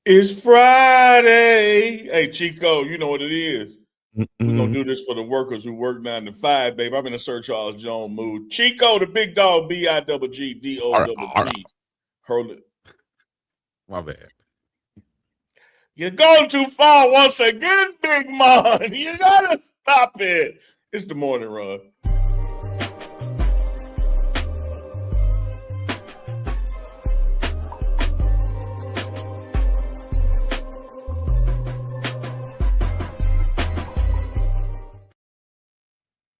It's Friday. Hey, Chico, you know what it is. We're going to do this for the workers who work 9 to 5, babe. I'm in a Sir Charles Jones mood. Chico, the big dog, BIGGDOBB. Hurley. My bad. You're going too far once again, big man. You got to stop it. It's the morning run.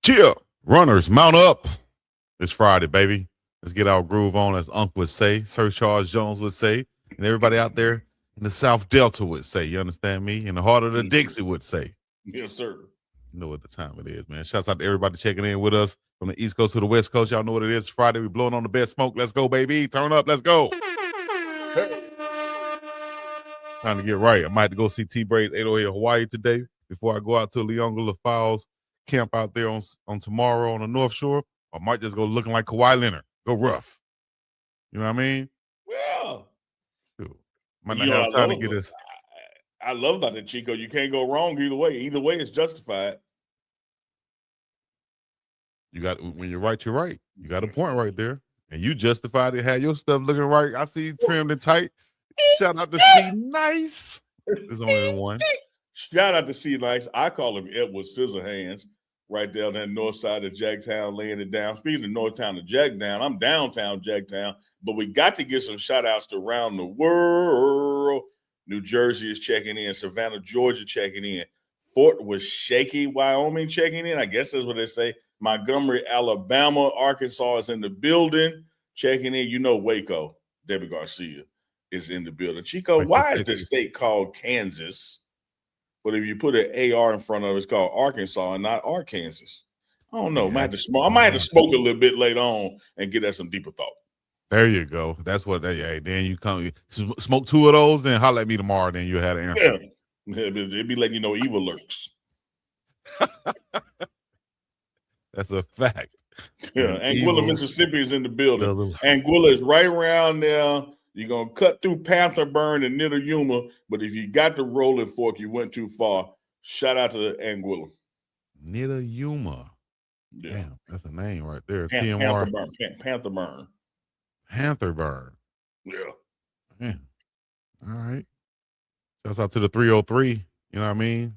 Cheer, runners, mount up. It's Friday, baby. Let's get our groove on, as Unc would say, Sir Charles Jones would say, and everybody out there in the South Delta would say. You understand me? In the heart of the Dixie would say. Yes, sir. You know what the time it is, man. Shouts out to everybody checking in with us from the East Coast to the West Coast. Y'all know what it is. It's Friday. We're blowing on the best smoke. Let's go, baby. Turn up. Let's go. Hey. Trying to get right. I might have to go see T-Braid's 808 Hawaii today before I go out to Leongola Falls camp out there on tomorrow on the North Shore. I might just go looking like Kawhi Leonard. Go rough. You know what I mean? Well, might not have time to get this. I love about it, Chico. You can't go wrong either way. Either way, it's justified. You got, when you're right, you're right. You got a point right there. And you justified it, had your stuff looking right. I see you trimmed and tight. Shout out to C Nice. There's only one. Shout out to C Nice. I call him Edward Scissorhands, right there on that north side of Jacktown, laying it down. Speaking of north town of Jacktown, I'm downtown Jacktown, but we got to get some shout outs to around the world. New Jersey is checking in. Savannah, Georgia checking in. Fort was shaky, Wyoming checking in. I guess that's what they say. Montgomery, Alabama, Arkansas is in the building checking in. You know Waco, Debbie Garcia is in the building. Chico, why is the state called Kansas? But if you put an AR in front of it, it's called Arkansas and not Arkansas. I don't know. I might have to smoke a little bit later on and get at some deeper thought. There you go. That's what they. Then you come smoke two of those, then holler at me tomorrow. Then you had an answer. Yeah, it'd be letting you know evil lurks. That's a fact. Yeah, Anguilla, Mississippi is in the building. Anguilla is right around there. You're going to cut through Pantherburn and Nittle Yuma, but if you got the rolling fork, you went too far. Shout out to Anguilla. Nittle Yuma. Yeah. Damn, that's a name right there. TMR. Pantherburn. Pantherburn. Yeah. Man. All right. Shouts out to the 303. You know what I mean?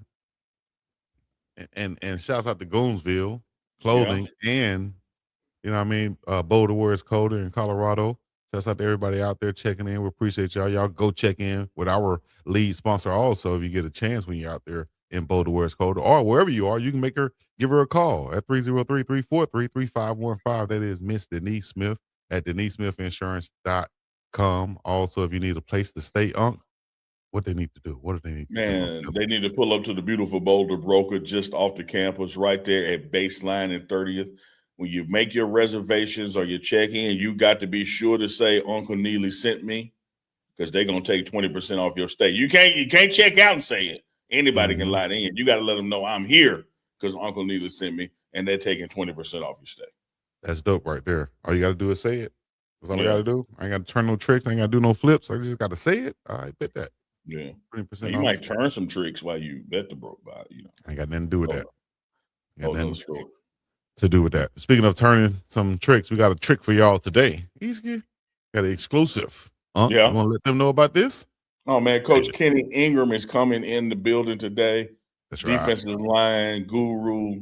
And shouts out to Goonsville Clothing and, you know what I mean, Boulder Wars Coda in Colorado. Shouts out to everybody out there checking in. We appreciate y'all. Y'all go check in with our lead sponsor also if you get a chance when you're out there in Boulder Wars Coda or wherever you are. You can give her a call at 303-343-3515. That is Miss Denise Smith at DeniseSmithInsurance.com. Also, if you need a place to stay, Unc, what they need to do? What do they need to do? Man, they need to pull up to the beautiful Boulder Broker just off the campus right there at Baseline and 30th. When you make your reservations or you check in, you got to be sure to say Uncle Neely sent me because they're going to take 20% off your stay. You can't check out and say it. Anybody can lie in. You got to let them know I'm here because Uncle Neely sent me, and they're taking 20% off your stay. That's dope right there. All you got to do is say it. That's all I got to do. I ain't got to turn no tricks. I ain't got to do no flips. I just got to say it. All right, bet that. Yeah. 20% you might turn some tricks while you bet the broke by. I ain't got nothing to do with that. To do with that. Speaking of turning some tricks, we got a trick for y'all today. Easy. Got an exclusive. You want to let them know about this? Oh, man. Coach Kenny Ingram is coming in the building today. That's right. Defensive line guru,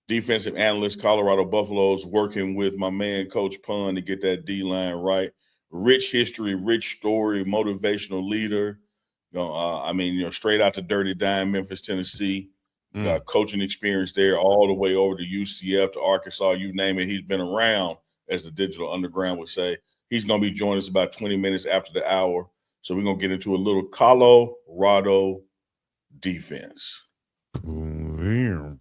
defensive analyst, Colorado Buffaloes, working with my man, Coach Pun, to get that D-line right. Rich history, rich story, motivational leader. Straight out to Dirty Dime, Memphis, Tennessee. Coaching experience there all the way over to UCF, to Arkansas, you name it. He's been around, as the Digital Underground would say. He's going to be joining us about 20 minutes after the hour. So we're going to get into a little Colorado defense. You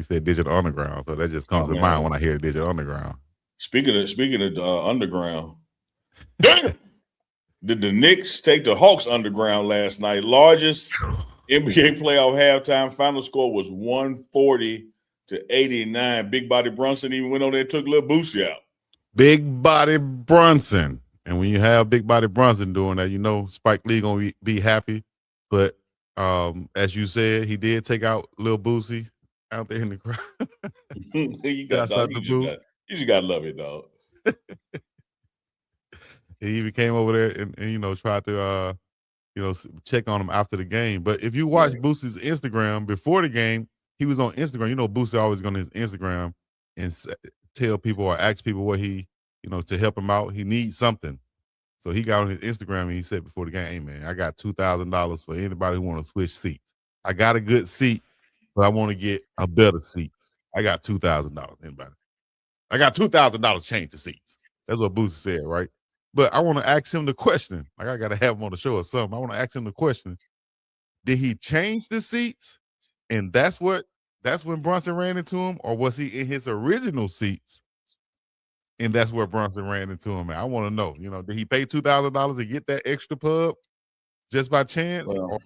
said Digital Underground, so that just comes to mind when I hear Digital Underground. Speaking of Underground, damn! Did the Knicks take the Hawks underground last night? Largest NBA playoff halftime final score was 140-89. Big Body Brunson even went on there and took Lil Boosie out. Big Body Brunson. And when you have big body Brunson doing that, you know Spike Lee gonna be happy. But as you said, he did take out Lil Boosie out there in the crowd. You got Shouts dog. out to Boo. You just gotta love it, dog. He even came over there and you know tried to check on him after the game. But if you watch Boosie's Instagram before the game, he was on Instagram. You know, Boosie always on his Instagram and tell people or ask people what he, to help him out. He needs something. So he got on his Instagram and he said before the game, hey, man, I got $2,000 for anybody who want to switch seats. I got a good seat, but I want to get a better seat. I got $2,000. Anybody? I got $2,000 change the seats. That's what Boosie said, right? But I want to ask him the question. Like, I got to have him on the show or something. I want to ask him the question. Did he change the seats? And that's when Brunson ran into him? Or was he in his original seats? And that's where Brunson ran into him. I want to know, did he pay $2,000 to get that extra pub just by chance? Well,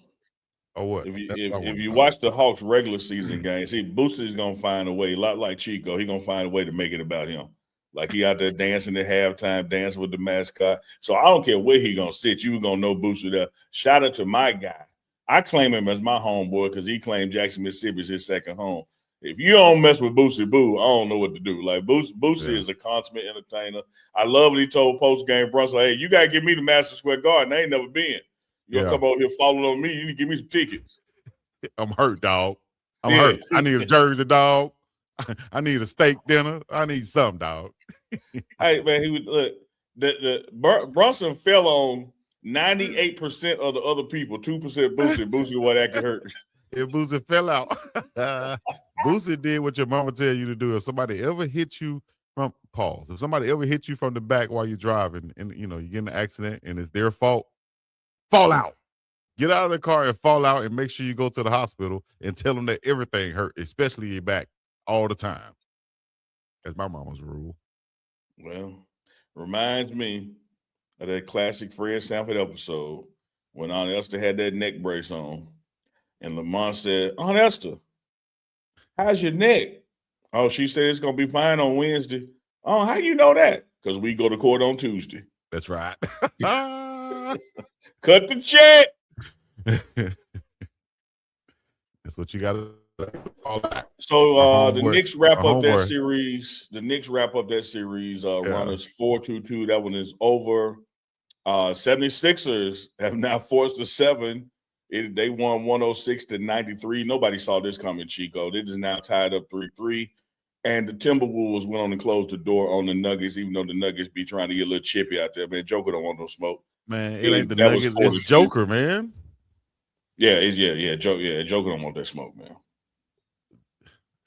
or what? If you watch the Hawks regular season game, see, Boosie's going to find a way, a lot like Chico, he's going to find a way to make it about him. Like he out there dancing at halftime, dancing with the mascot. So I don't care where he going to sit. You going to know Boosie there. Shout out to my guy. I claim him as my homeboy because he claimed Jackson, Mississippi is his second home. If you don't mess with Boosie Boo, I don't know what to do. Like Boosie is a consummate entertainer. I love what he told post-game Brunson, hey, you got to give me the Madison Square Garden. I ain't never been. You'll come over here following on me. You need to give me some tickets. I'm hurt, dog. I'm hurt. I need a jersey, dog. I need a steak dinner. I need something, dog. Hey, man, he would look. The Brunson fell on 98% of the other people. 2% Boosie. Boosie what acting hurt. If Boosie fell out. Boosie did what your mama tell you to do. If somebody ever hit you from if somebody ever hit you from the back while you're driving and you get in an accident and it's their fault, fall out. Get out of the car and fall out and make sure you go to the hospital and tell them that everything hurt, especially your back, all the time. That's my mama's rule. Well, reminds me of that classic Fred Sanford episode when Aunt Esther had that neck brace on. And Lamont said, Aunt Esther, how's your neck? Oh, she said it's going to be fine on Wednesday. Oh, how you know that? Because we go to court on Tuesday. That's right. Cut the check. That's what you got to do. So the Knicks wrap up that series. The Knicks wrap up that series. Runners 4-2-2. That one is over. 76ers have now forced a 7. They won 106-93. Nobody saw this coming, Chico. They just now tied up 3-3. And the Timberwolves went on and closed the door on the Nuggets, even though the Nuggets be trying to get a little chippy out there. Man, Joker don't want no smoke. Man, it ain't the Nuggets. It's Joker, man. Joker don't want that smoke, man.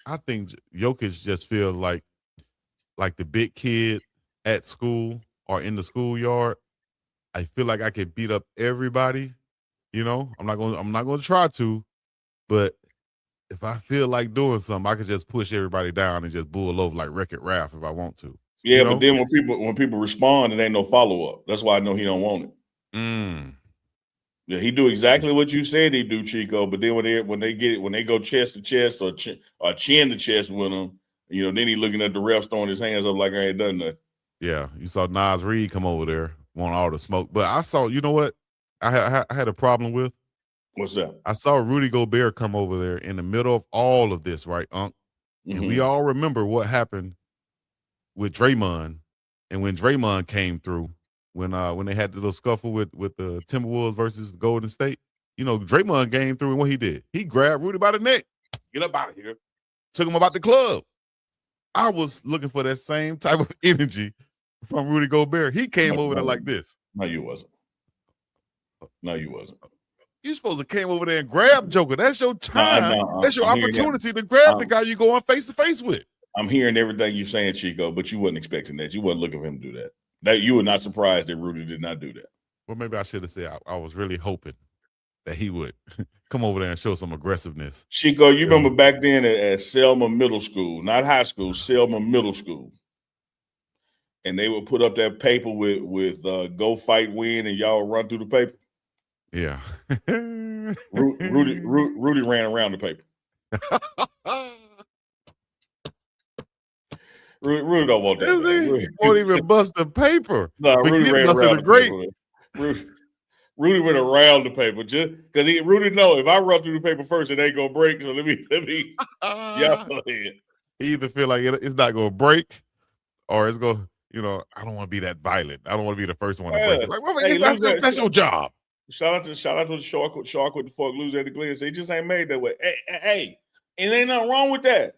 I think Jokic just feels like the big kid at school or in the schoolyard. I feel like I can beat up everybody. I'm not going to try to, but if I feel like doing something, I could just push everybody down and just bull over like Wreck-It Ralph if I want to. Yeah, but then when people respond, it ain't no follow up. That's why I know he don't want it. Yeah, he do exactly what you said he do, Chico. But then when they go chest to chest or chin to chest with him, then he looking at the ref throwing his hands up like I ain't done nothing. Yeah, you saw Nas Reed come over there, want all the smoke. But I saw, you know what? I had a problem with. What's that? I saw Rudy Gobert come over there in the middle of all of this, right, Unc? Mm-hmm. And we all remember what happened with Draymond, and when Draymond came through, when they had the little scuffle with the Timberwolves versus Golden State, Draymond came through, and what he did, he grabbed Rudy by the neck, get up out of here, took him about the club. I was looking for that same type of energy from Rudy Gobert. He came over there like this. No, you wasn't. You supposed to came over there and grab Joker. That's your time. That's your opportunity to grab the guy you go on face to face with. I'm hearing everything you're saying, Chico, but you wasn't expecting that. You wasn't looking for him to do that. That you were not surprised that Rudy did not do that. Well, maybe I should have said I was really hoping that he would come over there and show some aggressiveness. Chico, you remember back then at Selma Middle School, not high school, Selma Middle School. And they would put up that paper with go fight, win, and y'all run through the paper. Yeah. Rudy ran around the paper. Rudy don't want that, man. Rudy, Won't even bust the paper. no, Rudy Forget ran busting around the the grape. paper. Rudy went around the paper just because Rudy know if I run through the paper first, it ain't gonna break. So let me yeah. Go ahead. He either feel like it's not gonna break or it's gonna, I don't want to be that violent. I don't want to be the first one to break it. Like, well, Hey, that's your job. Shout out to the shark with the fork, lose at the glance. They just ain't made that way. Hey, and ain't nothing wrong with that.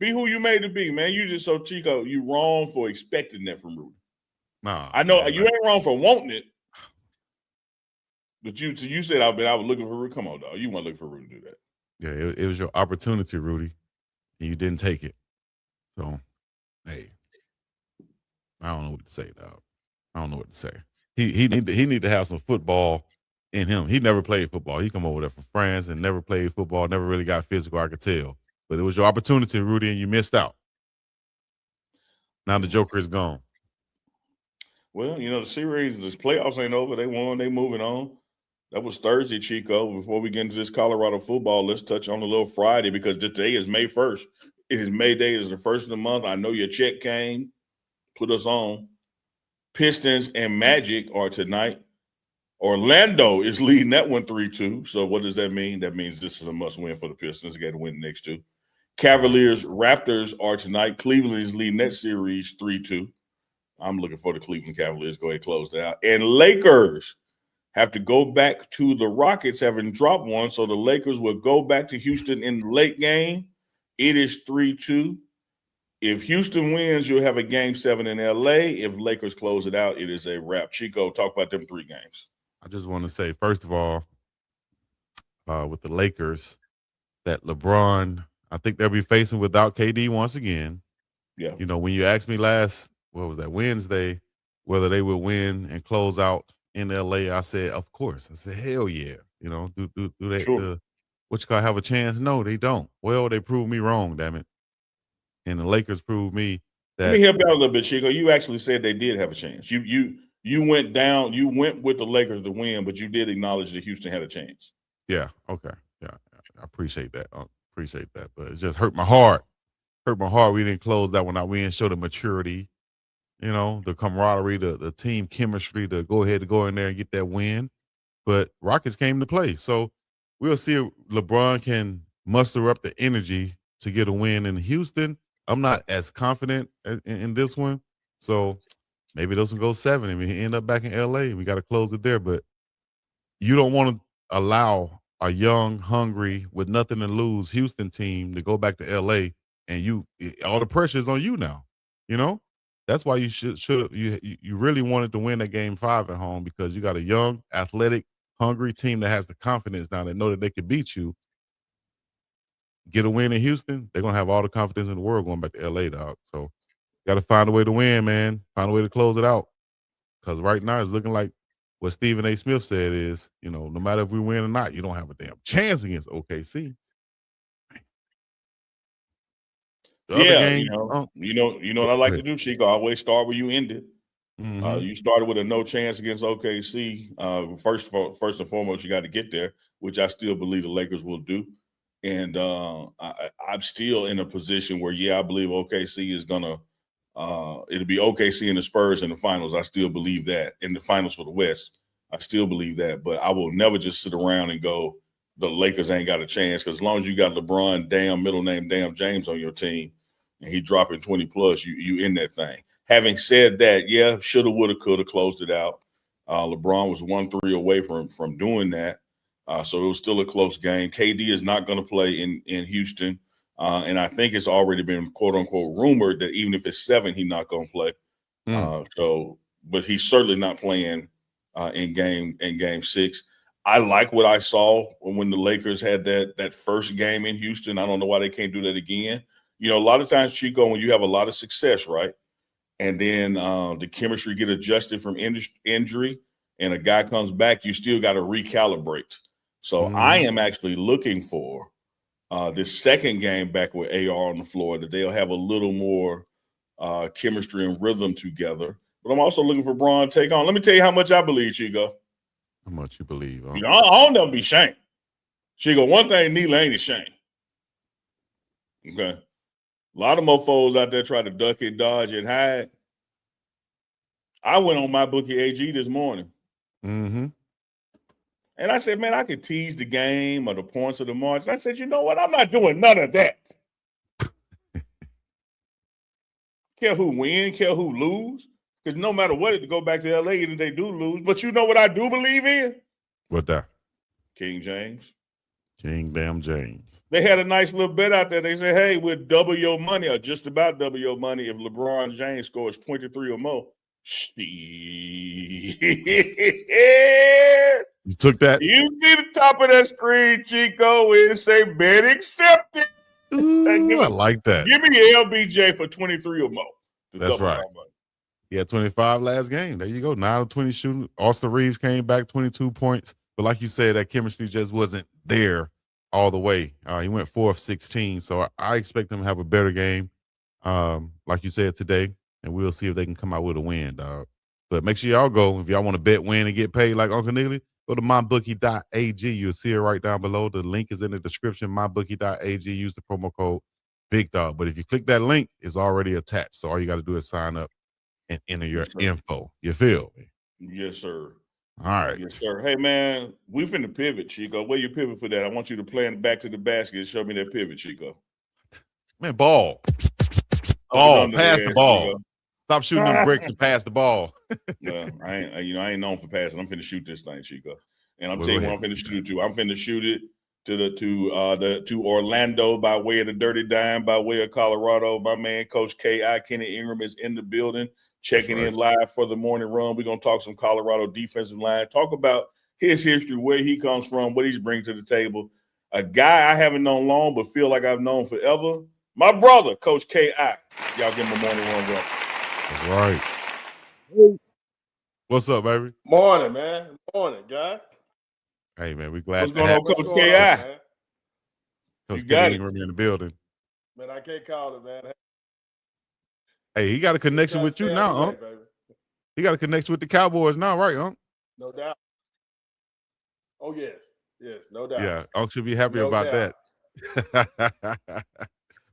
Be who you made to be, man. You just so Chico, you wrong for expecting that from Rudy. Nah, I know you ain't wrong for wanting it. But you said I was looking for Rudy. Come on, dog. You want to look for Rudy to do that. Yeah, it was your opportunity, Rudy, and you didn't take it. So, hey, I don't know what to say, dog. I don't know what to say. He need to have some football in him. He never played football. He come over there from France and never played football, never really got physical, I could tell. But it was your opportunity, Rudy, and you missed out. Now the Joker is gone. Well, the series, the playoffs ain't over. They won. They moving on. That was Thursday, Chico. Before we get into this Colorado football, let's touch on a little Friday because today is May 1st. It is May Day. It's the first of the month. I know your check came. Put us on. Pistons and Magic are tonight. Orlando is leading that one 3-2. So what does that mean? That means this is a must-win for the Pistons. They got to win the next two. Cavaliers, Raptors are tonight. Cleveland is leading that series 3-2. I'm looking for the Cleveland Cavaliers. Go ahead and close that out. And Lakers have to go back to the Rockets, having dropped one. So the Lakers will go back to Houston in the late game. It is 3-2. If Houston wins, you'll have a game 7 in LA. If Lakers close it out, it is a wrap. Chico, talk about them 3 games. I just want to say, first of all, with the Lakers, that LeBron, I think they'll be facing without KD once again. Yeah. When you asked me Wednesday, whether they would win and close out in LA, I said, of course. I said, hell yeah. Do they Sure. have a chance? No, they don't. Well, they proved me wrong, damn it. And the Lakers proved me that. Let me help you out a little bit, Chico. You actually said they did have a chance. You went down, you went with the Lakers to win, but you did acknowledge that Houston had a chance. Yeah, okay. Yeah, I appreciate that. But it just hurt my heart. We didn't close that one out. We didn't show the maturity, the camaraderie, the team chemistry to go ahead and go in there and get that win. But Rockets came to play. So we'll see if LeBron can muster up the energy to get a win in Houston. I'm not as confident in this one. So maybe those will go 7 and we end up back in LA and we got to close it there. But you don't want to allow a young, hungry, with nothing to lose Houston team to go back to LA and all the pressure is on you now. That's why you you really wanted to win that game 5 at home because you got a young, athletic, hungry team that has the confidence now that know that they can beat you. Get a win in Houston, they're gonna have all the confidence in the world going back to LA, dog. So got to find a way to win, man. Find a way to close it out. Because right now it's looking like what Stephen A. Smith said is, no matter if we win or not, you don't have a damn chance against OKC. Games, you know what I like to do, Chico. I always start where you ended. Mm-hmm. You started with a no chance against OKC. First and foremost, you got to get there, which I still believe the Lakers will do. And I'm still in a position where, I believe OKC is gonna. It'll be OKC and the Spurs in the finals. I still believe that in the finals for the West. I still believe that, but I will never just sit around and go, the Lakers ain't got a chance. Because as long as you got LeBron, middle name James on your team, and he dropping 20 plus, you in that thing. Having said that, shoulda, woulda, coulda, closed it out. LeBron was 1-3 away from doing that, so it was still a close game. KD is not going to play in Houston, and I think it's already been quote unquote rumored that even if it's 7, he's not going to play. But he's certainly not playing in game 6. I like what I saw when the Lakers had that first game in Houston. I don't know why they can't do that again. A lot of times, Chico, when you have a lot of success, right, and then the chemistry get adjusted from injury and a guy comes back, you still got to recalibrate. So I am actually looking for this second game back with AR on the floor that they'll have a little more chemistry and rhythm together. But I'm also looking for Bron to take on. Let me tell you how much I believe, Chico. How much you believe? Huh? I don't never be shamed. Chico, one thing Neela ain't ashamed. Okay. A lot of mofos out there try to duck and dodge and hide. I went on MyBookie.ag this morning. Mm-hmm. And I said, man, I could tease the game or the points of the margin. I said, you know what? I'm not doing none of that. Care who win, care who lose. Because no matter what, to go back to LA, even if they do lose. But you know what I do believe in? What that? King James. King damn James. They had a nice little bet out there. They said, hey, we'll double your money or just about double your money if LeBron James scores 23 or more. You took that? You see the top of that screen, Chico, where it say bet accepted. Ooh, I like that. Give me LBJ for 23 or more. That's right. He had 25 last game. There you go. 9 of 20 shooting. Austin Reeves came back 22 points. But like you said, that chemistry just wasn't there all the way. He went 4 of 16. So I expect him to have a better game, like you said today. And we'll see if they can come out with a win, dog. But make sure y'all go. If y'all want to bet, win, and get paid like Uncle Neely, go to MyBookie.ag. You'll see it right down below. The link is in the description, MyBookie.ag. Use the promo code Big Dog. But if you click that link, it's already attached. So all you got to do is sign up and enter your info. You feel me? Yes, sir. All right. Yes, sir. Hey, man, we finna pivot, Chico. Where you pivot for that? I want you to play in the back to the basket and show me that pivot, Chico. Man, ball. Ball. Pass the ball. Chico. Stop shooting them bricks and pass the ball. Well, I ain't known for passing. I'm finna shoot this thing, Chico. And I'm telling you what I'm finna shoot it to. I'm finna shoot it to Orlando by way of the Dirty Dime, by way of Colorado. My man, Coach K.I. Kenny Ingram is in the building, checking in live for the morning run. We're gonna talk some Colorado defensive line, talk about his history, where he comes from, what he's bringing to the table. A guy I haven't known long, but feel like I've known forever. My brother, Coach K.I. Y'all give him a morning run, bro. That's right. What's up, baby? Morning, man. Morning, guy. Hey, man, we glad What's going on, Coach K.I.? Coach Kenny Ingram in the building. Man, I can't call it, man. Hey, he got a connection with you now, huh? He got a connection with the Cowboys now, right, huh? No doubt. Oh, yes. Yes, no doubt. Yeah, Unc should be happy about that.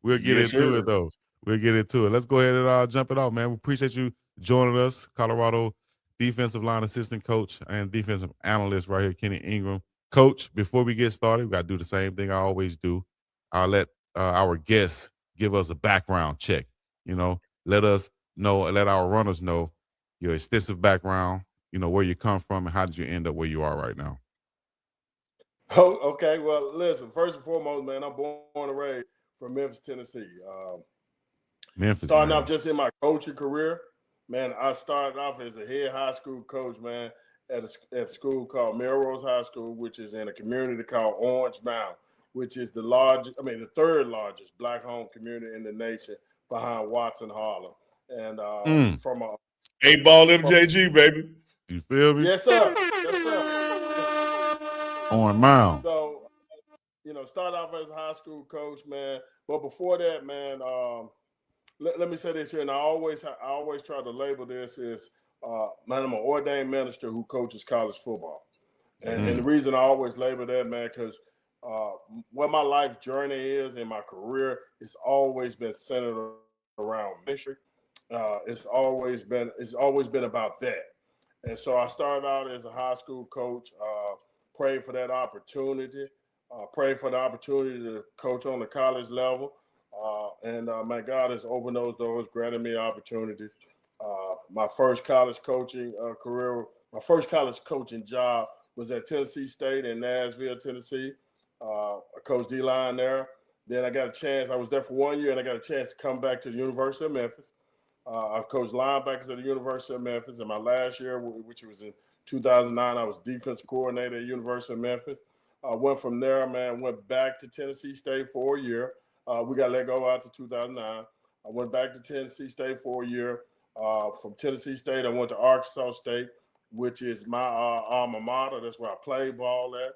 We'll get into it, though. We'll get into it. Let's go ahead and jump it off, man. We appreciate you joining us, Colorado defensive line assistant coach and defensive analyst right here, Kenny Ingram. Coach, before we get started, we got to do the same thing I always do. I'll let our guests give us a background check. You know, let us know, let our runners know your extensive background, you know, where you come from and how did you end up where you are right now. Oh, okay. Well, listen, first and foremost, man, I'm born and raised from Memphis, Tennessee. Memphis, starting man. off just in my coaching career, man, I started off as a head high school coach, man, at a school called Melrose High School, which is in a community called Orange Mound, which is the third largest black home community in the nation behind Watson, Harlem. And from a 8-ball MJG, baby. You feel me? Yes, sir. Yes, sir. Orange Mound. So, you know, started off as a high school coach, man. But before that, man, let me say this here, and I always try to label this as, man, I'm an ordained minister who coaches college football. And the reason I always label that, man, because what my life journey is in my career, it's always been centered around ministry. It's always been about that. And so I started out as a high school coach, prayed for that opportunity, prayed for the opportunity to coach on the college level. And my God has opened those doors, granted me opportunities. My first college coaching career, my first college coaching job was at Tennessee State in Nashville, Tennessee. I coached D-line there. Then I got a chance. I was there for 1 year, and I got a chance to come back to the University of Memphis. I coached linebackers at the University of Memphis. In my last year, which was in 2009, I was defensive coordinator at the University of Memphis. I went from there, man, went back to Tennessee State for a year. We got let go after 2009. I went back to Tennessee State for a year. From Tennessee State, I went to Arkansas State, which is my alma mater. That's where I played ball at.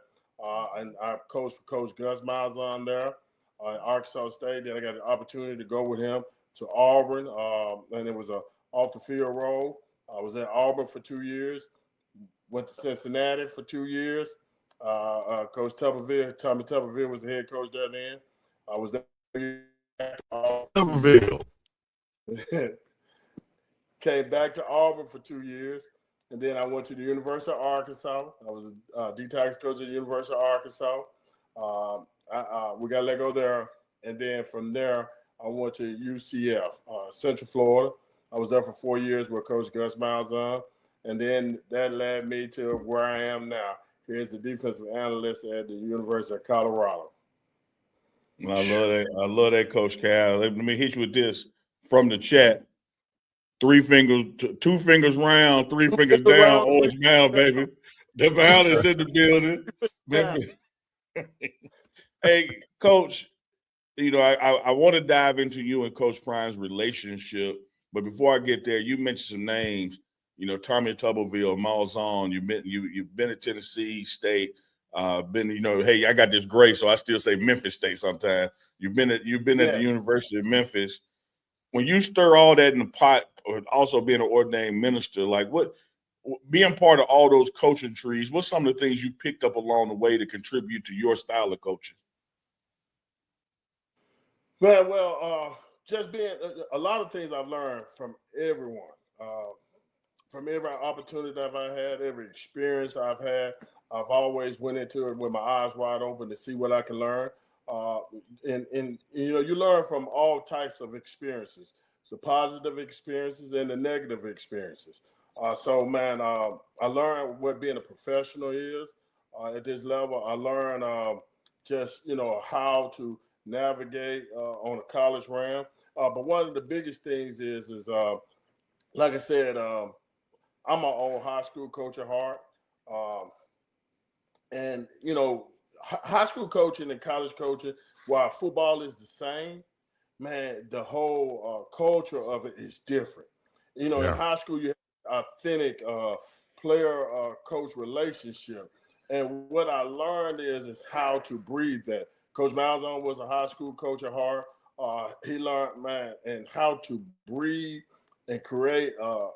And I coached for Coach Gus Malzahn there at Arkansas State. Then I got the opportunity to go with him to Auburn, and it was a off-the-field role. I was at Auburn for 2 years. Went to Cincinnati for 2 years. Coach Tommy Tuberville was the head coach there then. I was there Tuberville. Came back to Auburn for 2 years, and then I went to the University of Arkansas. I was a D-tax coach at the University of Arkansas. We got let go there, and then from there, I went to UCF, Central Florida. I was there for 4 years with Coach Gus Malzahn, and then that led me to where I am now. Here's the defensive analyst at the University of Colorado. I love that. I love that, Coach Cal. Let me hit you with this from the chat. 3 fingers, 2 fingers round, 3 fingers down, orange mound, baby. The mound is in the building. Hey, Coach, you know, I want to dive into you and Coach Prime's relationship. But before I get there, you mentioned some names. You know, Tommy Tuberville, Malzahn. You've been at Tennessee State. Hey, I got this gray, so I still say Memphis State sometimes. You've been at the University of Memphis. When you stir all that in the pot, or also being an ordained minister, like what being part of all those coaching trees, what's some of the things you picked up along the way to contribute to your style of coaching? Well, just being a lot of things I've learned from everyone, from every opportunity that I've had, every experience I've had. I've always went into it with my eyes wide open to see what I can learn. And you know, you learn from all types of experiences, the positive experiences and the negative experiences. So, man, I learned what being a professional is at this level. I learned just, you know, how to navigate on a college ram. But one of the biggest things is like I said, I'm an old high school coach at heart. And, you know, high school coaching and college coaching, while football is the same, man, the whole culture of it is different. You know, in high school, you have authentic player-coach relationship. And what I learned is how to breathe that. Coach Malzahn was a high school coach at heart. He learned, man, and how to breathe and create a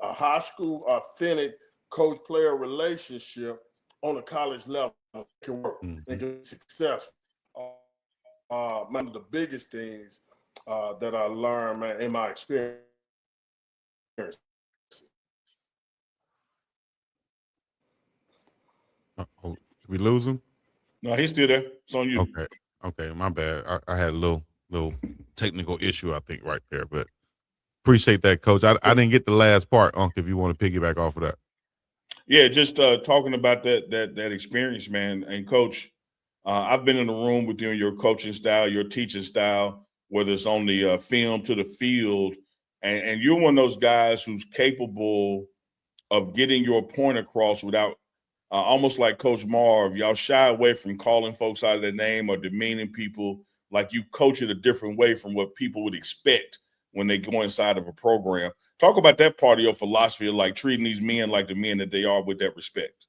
high school authentic coach-player relationship on a college level can work and get successful. One of the biggest things that I learned, man, in my experience. We losing? No, he's still there. It's on you. Okay, my bad. I had a little technical issue, I think, right there, but appreciate that, Coach. I didn't get the last part, Unc, if you want to piggyback off of that. Yeah, just talking about that experience, man. And Coach, I've been in the room with you and your coaching style, your teaching style, whether it's on the film to the field, and you're one of those guys who's capable of getting your point across without almost like Coach Marv. Y'all shy away from calling folks out of their name or demeaning people. Like you coach it a different way from what people would expect when they go inside of a program. Talk about that part of your philosophy of like treating these men like the men that they are with that respect.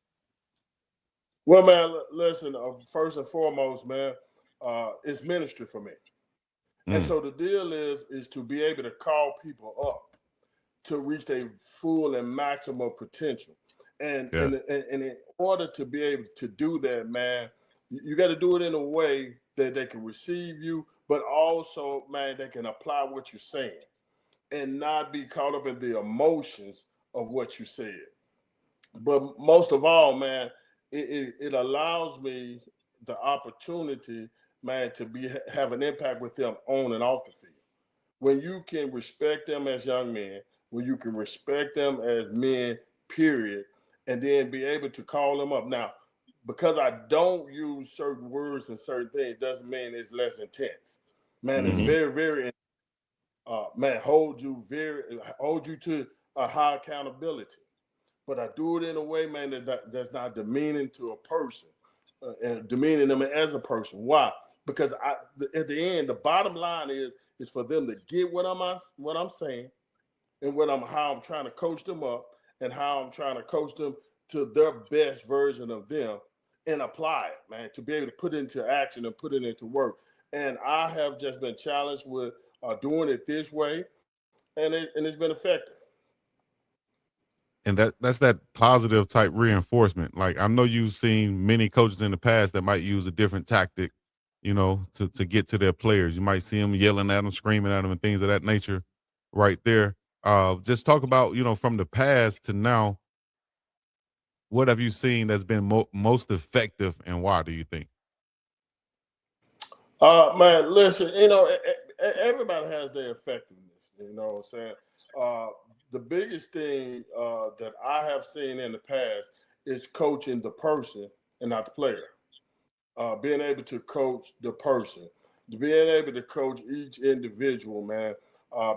Well, man, listen, first and foremost, man, it's ministry for me. And so the deal is to be able to call people up to reach their full and maximum potential. And in order to be able to do that, man, you got to do it in a way that they can receive you, but also, man, they can apply what you're saying and not be caught up in the emotions of what you said. But most of all, man, it allows me the opportunity, man, to have an impact with them on and off the field. When you can respect them as young men, when you can respect them as men, period, and then be able to call them up. Now, because I don't use certain words and certain things doesn't mean it's less intense. Man, it's very, very, man, hold you to a high accountability. But I do it in a way, man, that's not demeaning to a person and demeaning them as a person. Why? Because at the end, the bottom line is for them to get what I'm saying and how I'm trying to coach them up and how I'm trying to coach them to their best version of them and apply it, man, to be able to put it into action and put it into work. And I have just been challenged with doing it this way, and it's been effective. And that's that positive type reinforcement. Like I know you've seen many coaches in the past that might use a different tactic to get to their players. You might see them yelling at them, screaming at them, and things of that nature right there. Just talk about, from the past to now, what have you seen that's been most effective, and why do you think? Man, listen, everybody has their effectiveness, you know what I'm saying? The biggest thing that I have seen in the past is coaching the person and not the player. Being able to coach the person, being able to coach each individual, man,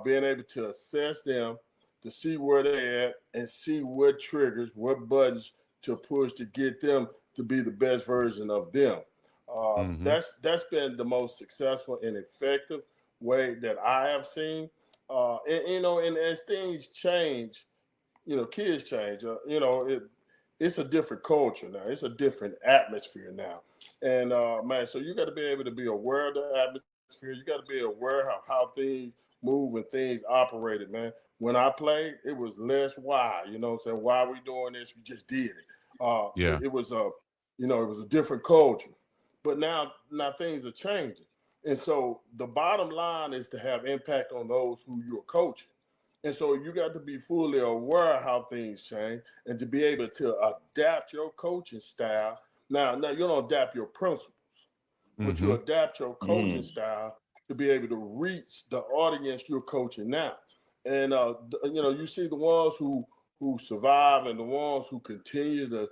being able to assess them, to see where they're at and see what triggers, what buttons to push to get them to be the best version of them. Mm-hmm. That's been the most successful and effective way that I have seen. And as things change, kids change. It's a different culture now. It's a different atmosphere now. And man, so you got to be able to be aware of the atmosphere. You got to be aware of how things move and things operated, man. When I played, it was less why. You know what I'm saying? Why are we doing this? We just did it. Yeah. It was a different culture. But now things are changing. And so the bottom line is to have impact on those who you're coaching. And so you got to be fully aware of how things change and to be able to adapt your coaching style. Now you don't adapt your principles, but you adapt your coaching style to be able to reach the audience you're coaching now. And you see the ones who survive and the ones who continue to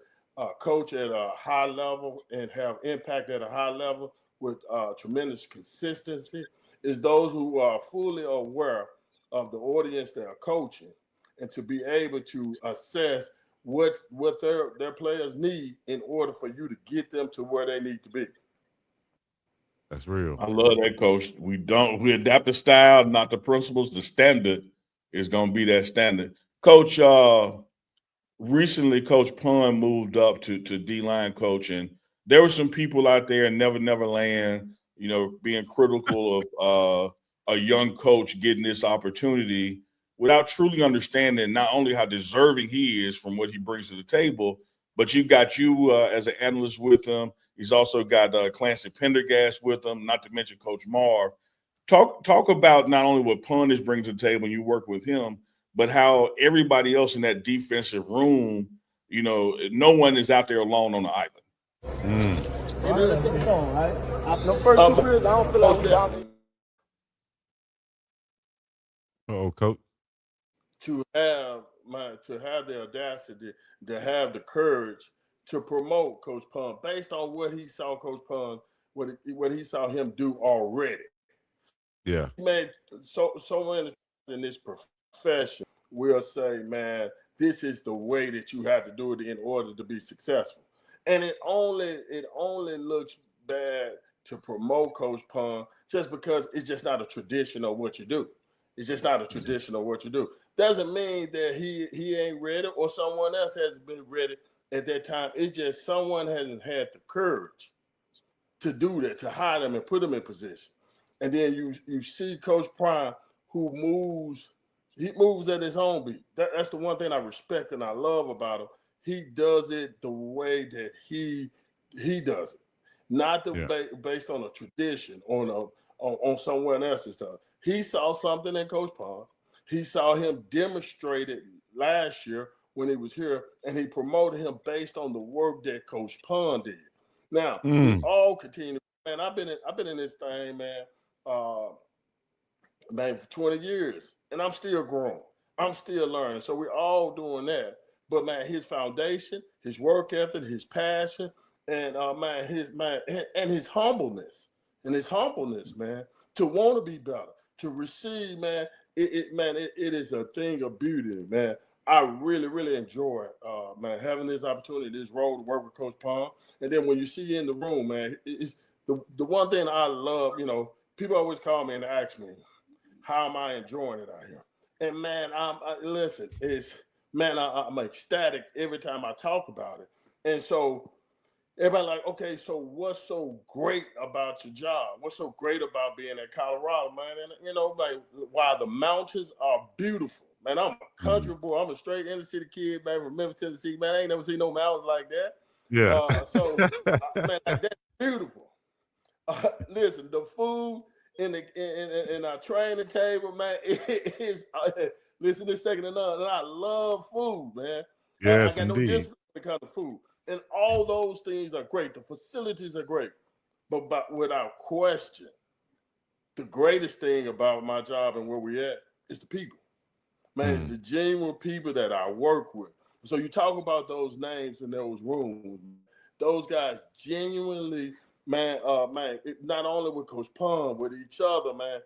coach at a high level and have impact at a high level with tremendous consistency is those who are fully aware of the audience they are coaching and to be able to assess what their players need in order for you to get them to where they need to be. That's real. I love that, Coach. We adapt the style, not the principles. The standard is going to be that standard. Coach, recently, Coach Pun moved up to D-line coaching. There were some people out there in Never Land, being critical of a young coach getting this opportunity without truly understanding not only how deserving he is from what he brings to the table, but you as an analyst with him. He's also got Clancy Pendergast with him, not to mention Coach Marv. Talk about not only what Pun is bringing to the table and you work with him, but how everybody else in that defensive room, no one is out there alone on the island. No first 2 years, I don't feel like Coach. To have the audacity, to have the courage to promote Coach Pun based on what he saw Coach Pun, what he saw him do already. Yeah. Man, so in this profession will say, man, this is the way that you have to do it in order to be successful. And it only looks bad to promote Coach Pun just because it's just not a tradition of what you do. It's just not a tradition of what you do. Doesn't mean that he ain't ready or someone else hasn't been ready at that time. It's just someone hasn't had the courage to do that, to hire them and put them in position. And then you see Coach Prime who moves at his own beat. That's the one thing I respect and I love about him. He does it the way that he does it, not based on a tradition on someone else's stuff. He saw something in Coach Pond. He saw him demonstrate it last year when he was here, and he promoted him based on the work that Coach Pond did. Now we all continue. Man, I've been in this thing, man, for 20 years, and I'm still growing. I'm still learning. So we're all doing that. But man, his foundation, his work ethic, his passion, and his humbleness, man, to want to be better, to receive, man, it is a thing of beauty, man. I really, really enjoy, man, having this opportunity, this role to work with Coach Palm. And then when you see in the room, man, it's the one thing I love. People always call me and ask me, how am I enjoying it out here? And man, I'm ecstatic every time I talk about it. And so everybody like, okay, so what's so great about your job? What's so great about being in Colorado, man? And while the mountains are beautiful, man, I'm a country boy. I'm a straight inner city kid, man, from Memphis, Tennessee, man. I ain't never seen no mountains like that. Yeah. Man, that's beautiful. Listen, the food in our training table, man, it is. Listen, it's second to none. And I love food, man. I Yes, got no indeed. discipline when it comes to food, and all those things are great. The facilities are great, but without question, the greatest thing about my job and where we at is the people. Man, it's the genuine people that I work with. So you talk about those names in those rooms. Those guys genuinely, man, not only with Coach Pond, with each other, man,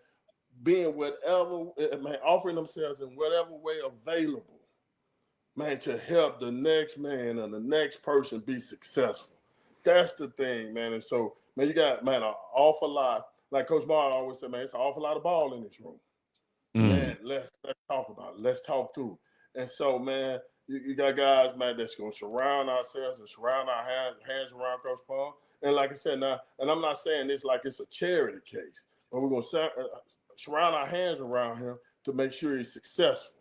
being whatever, man, offering themselves in whatever way available, man, to help the next man or the next person be successful. That's the thing, man. And so, man, you got, man, an awful lot. Like Coach Martin always said, man, it's an awful lot of ball in this room. Man, let's talk about it. Let's talk through. And so, man, you got guys, man, that's going to surround ourselves and surround our hands around Coach Paul. And like I said, now, and I'm not saying this like it's a charity case, but we're going to surround our hands around him to make sure he's successful.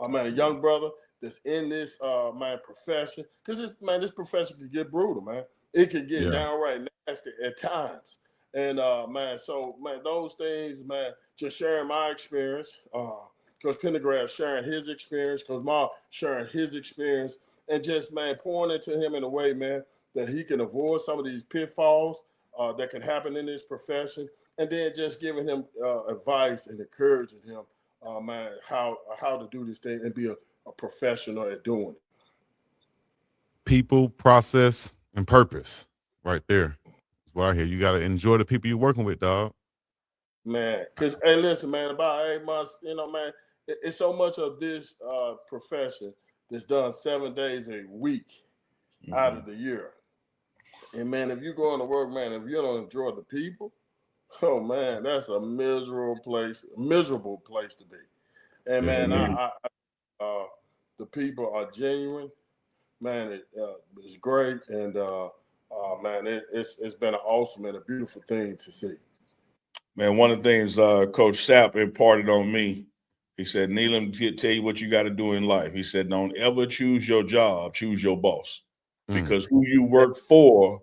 Man, a young brother that's in this, man, profession, because this profession can get brutal, man. It can get downright nasty at times. And, man, so, man, those things, man, just sharing my experience, Coach Pendergrass sharing his experience, Coach Ma sharing his experience, and just, man, pouring into him in a way, man, that he can avoid some of these pitfalls that can happen in this profession, and then just giving him advice and encouraging him, man, how to do this thing and be a professional at doing it. People, process, and purpose right there. What I hear, you got to enjoy the people you're working with, dog. Man, because, hey, listen, man, about 8 months, you know, man, it's so much of this profession that's done 7 days a week out of the year. And, man, if you're going to work, man, if you don't enjoy the people, oh, man, that's a miserable place to be. And, man, the people are genuine. Man, it's great. And, man, it's been an awesome and a beautiful thing to see. Man, one of the things Coach Sapp imparted on me, he said, Neelam, tell you what you got to do in life. He said, don't ever choose your job, choose your boss. Because who you work for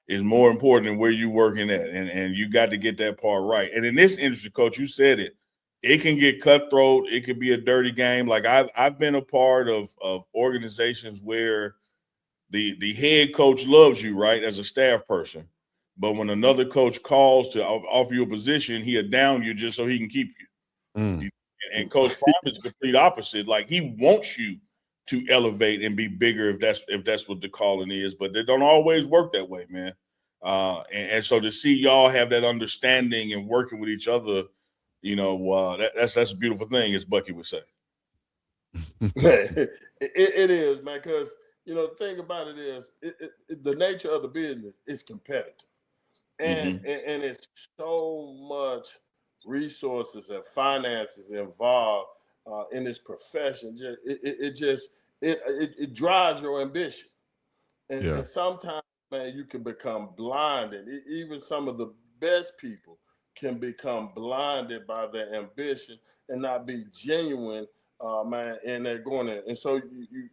is more important than where you're working at. And you got to get that part right. And in this industry, Coach, you said it. It can get cutthroat. It can be a dirty game. Like I've been a part of organizations where the head coach loves you, right, as a staff person. But when another coach calls to offer you a position, he'll down you just so he can keep you. And Coach Prime is the complete opposite. Like he wants you to elevate and be bigger if that's what the calling is. But they don't always work that way, man. And so to see y'all have that understanding and working with each other, you know, that's a beautiful thing, as Bucky would say. it is, man, because, you know, the thing about it is the nature of the business is competitive. And it's so much resources and finances involved in this profession. It drives your ambition. And sometimes, man, you can become blinded. Even some of the best people can become blinded by their ambition and not be genuine, man, and they're going in. And so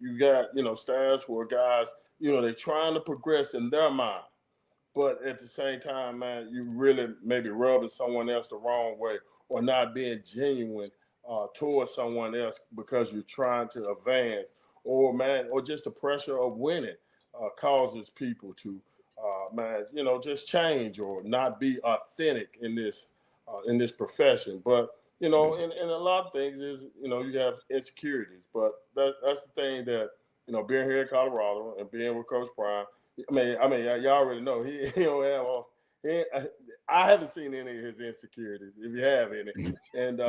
you got, you know, staffs where guys, you know, they're trying to progress in their mind. But at the same time, man, you really maybe rubbing someone else the wrong way or not being genuine towards someone else because you're trying to advance, or, man, or just the pressure of winning causes people to, man, you know, just change or not be authentic in this profession. But, you know, and a lot of things is, you know, you have insecurities. But that's the thing that, you know, being here in Colorado and being with Coach Prime, I mean, y'all already know he don't have all. I haven't seen any of his insecurities, if you have any, and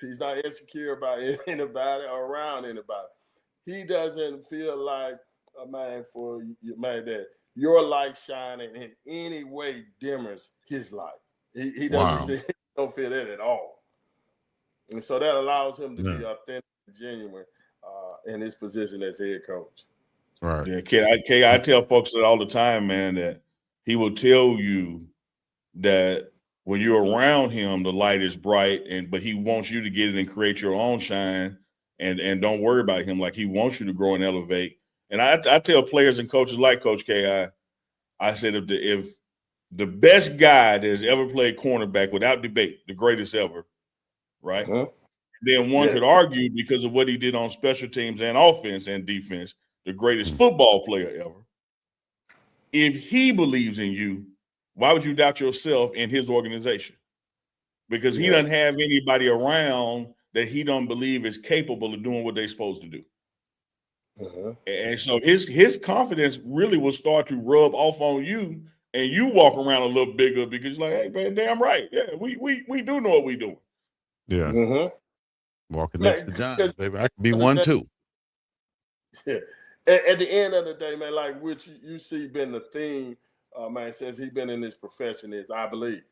he's not insecure about anybody or around anybody. He doesn't feel like, man, that your light shining in any way dimmers his light. He doesn't don't feel that at all, and so that allows him to be authentic and genuine in his position as head coach. Right. Yeah, I tell folks that all the time, man, that he will tell you that when you're around him, the light is bright, but he wants you to get it and create your own shine, and don't worry about him. Like he wants you to grow and elevate. And I tell players and coaches like Coach K, I said if the best guy that has ever played cornerback without debate, the greatest ever, right? Then one could argue because of what he did on special teams and offense and defense, the greatest football player ever. If he believes in you, why would you doubt yourself in his organization? Because he doesn't have anybody around that he don't believe is capable of doing what they're supposed to do. And so his confidence really will start to rub off on you, and you walk around a little bigger because you're like, hey man, damn right. Yeah, we do know what we're doing. Yeah. Walking next to Giants, baby. I could be one too. Yeah. At the end of the day, man, like which you see been the theme, man, since he's been in this profession is I believe.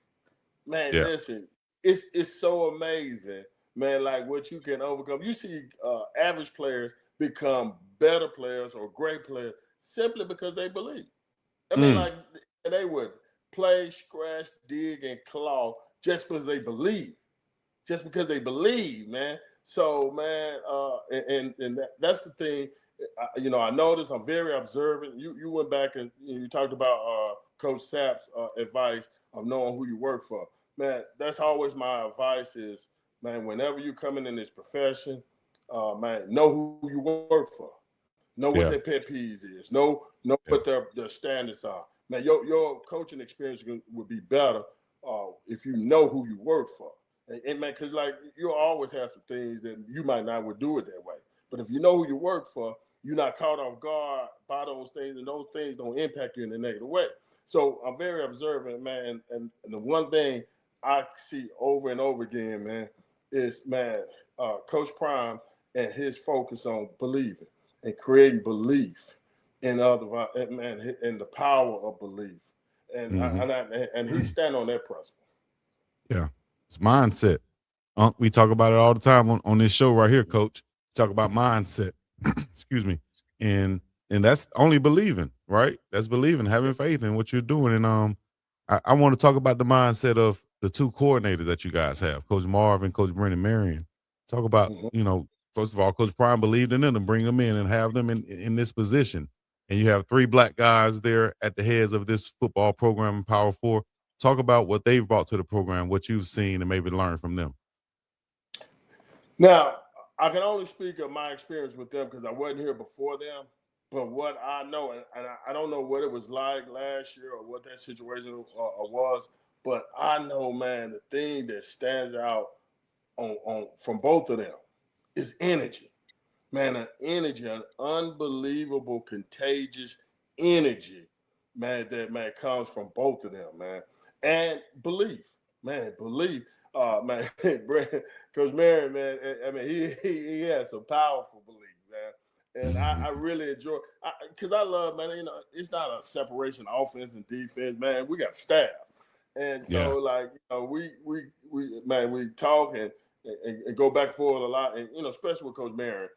Man, listen, it's so amazing, man, like what you can overcome. You see average players become better players or great players simply because they believe. I mean, like they would play, scratch, dig, and claw just because they believe. Just because they believe, man. So, man, and that's the thing. I noticed I'm very observant. You went back and you talked about Coach Sapp's advice of knowing who you work for. Man, that's always my advice is, man, whenever you're coming in this profession, man, know who you work for. Know what their pet peeves is. Know what their standards are. Man, your coaching experience would be better if you know who you work for. And man, because like you'll always have some things that you might not would do it that way. But if you know who you work for, you're not caught off guard by those things, and those things don't impact you in a negative way. So I'm very observant, man. And the one thing I see over and over again, man, is Coach Prime and his focus on believing and creating belief in other man, and the power of belief. And he stand on that principle. Yeah. It's mindset. We talk about it all the time on this show right here, Coach. Talk about mindset. Excuse me. And that's only believing, right? That's believing, having faith in what you're doing. And I want to talk about the mindset of the two coordinators that you guys have, Coach Marv and Coach Brendan Marion. Talk about, first of all, Coach Prime believed in them and bring them in and have them in this position. And you have 3 black guys there at the heads of this football program in Power 4. Talk about what they've brought to the program, what you've seen, and maybe learn from them. Now, I can only speak of my experience with them because I wasn't here before them. But what I know, and I don't know what it was like last year or what that situation was, but I know, man, the thing that stands out on from both of them is energy. Man, an unbelievable, contagious energy, man, that comes from both of them, man. And belief, man, belief. Man, Coach Marion, man, I mean, he has some powerful belief, man. And I really enjoy, because I love, man, it's not a separation offense and defense, man. We got staff. And so, like, we talk and go back and forth a lot, and, especially with Coach Marion.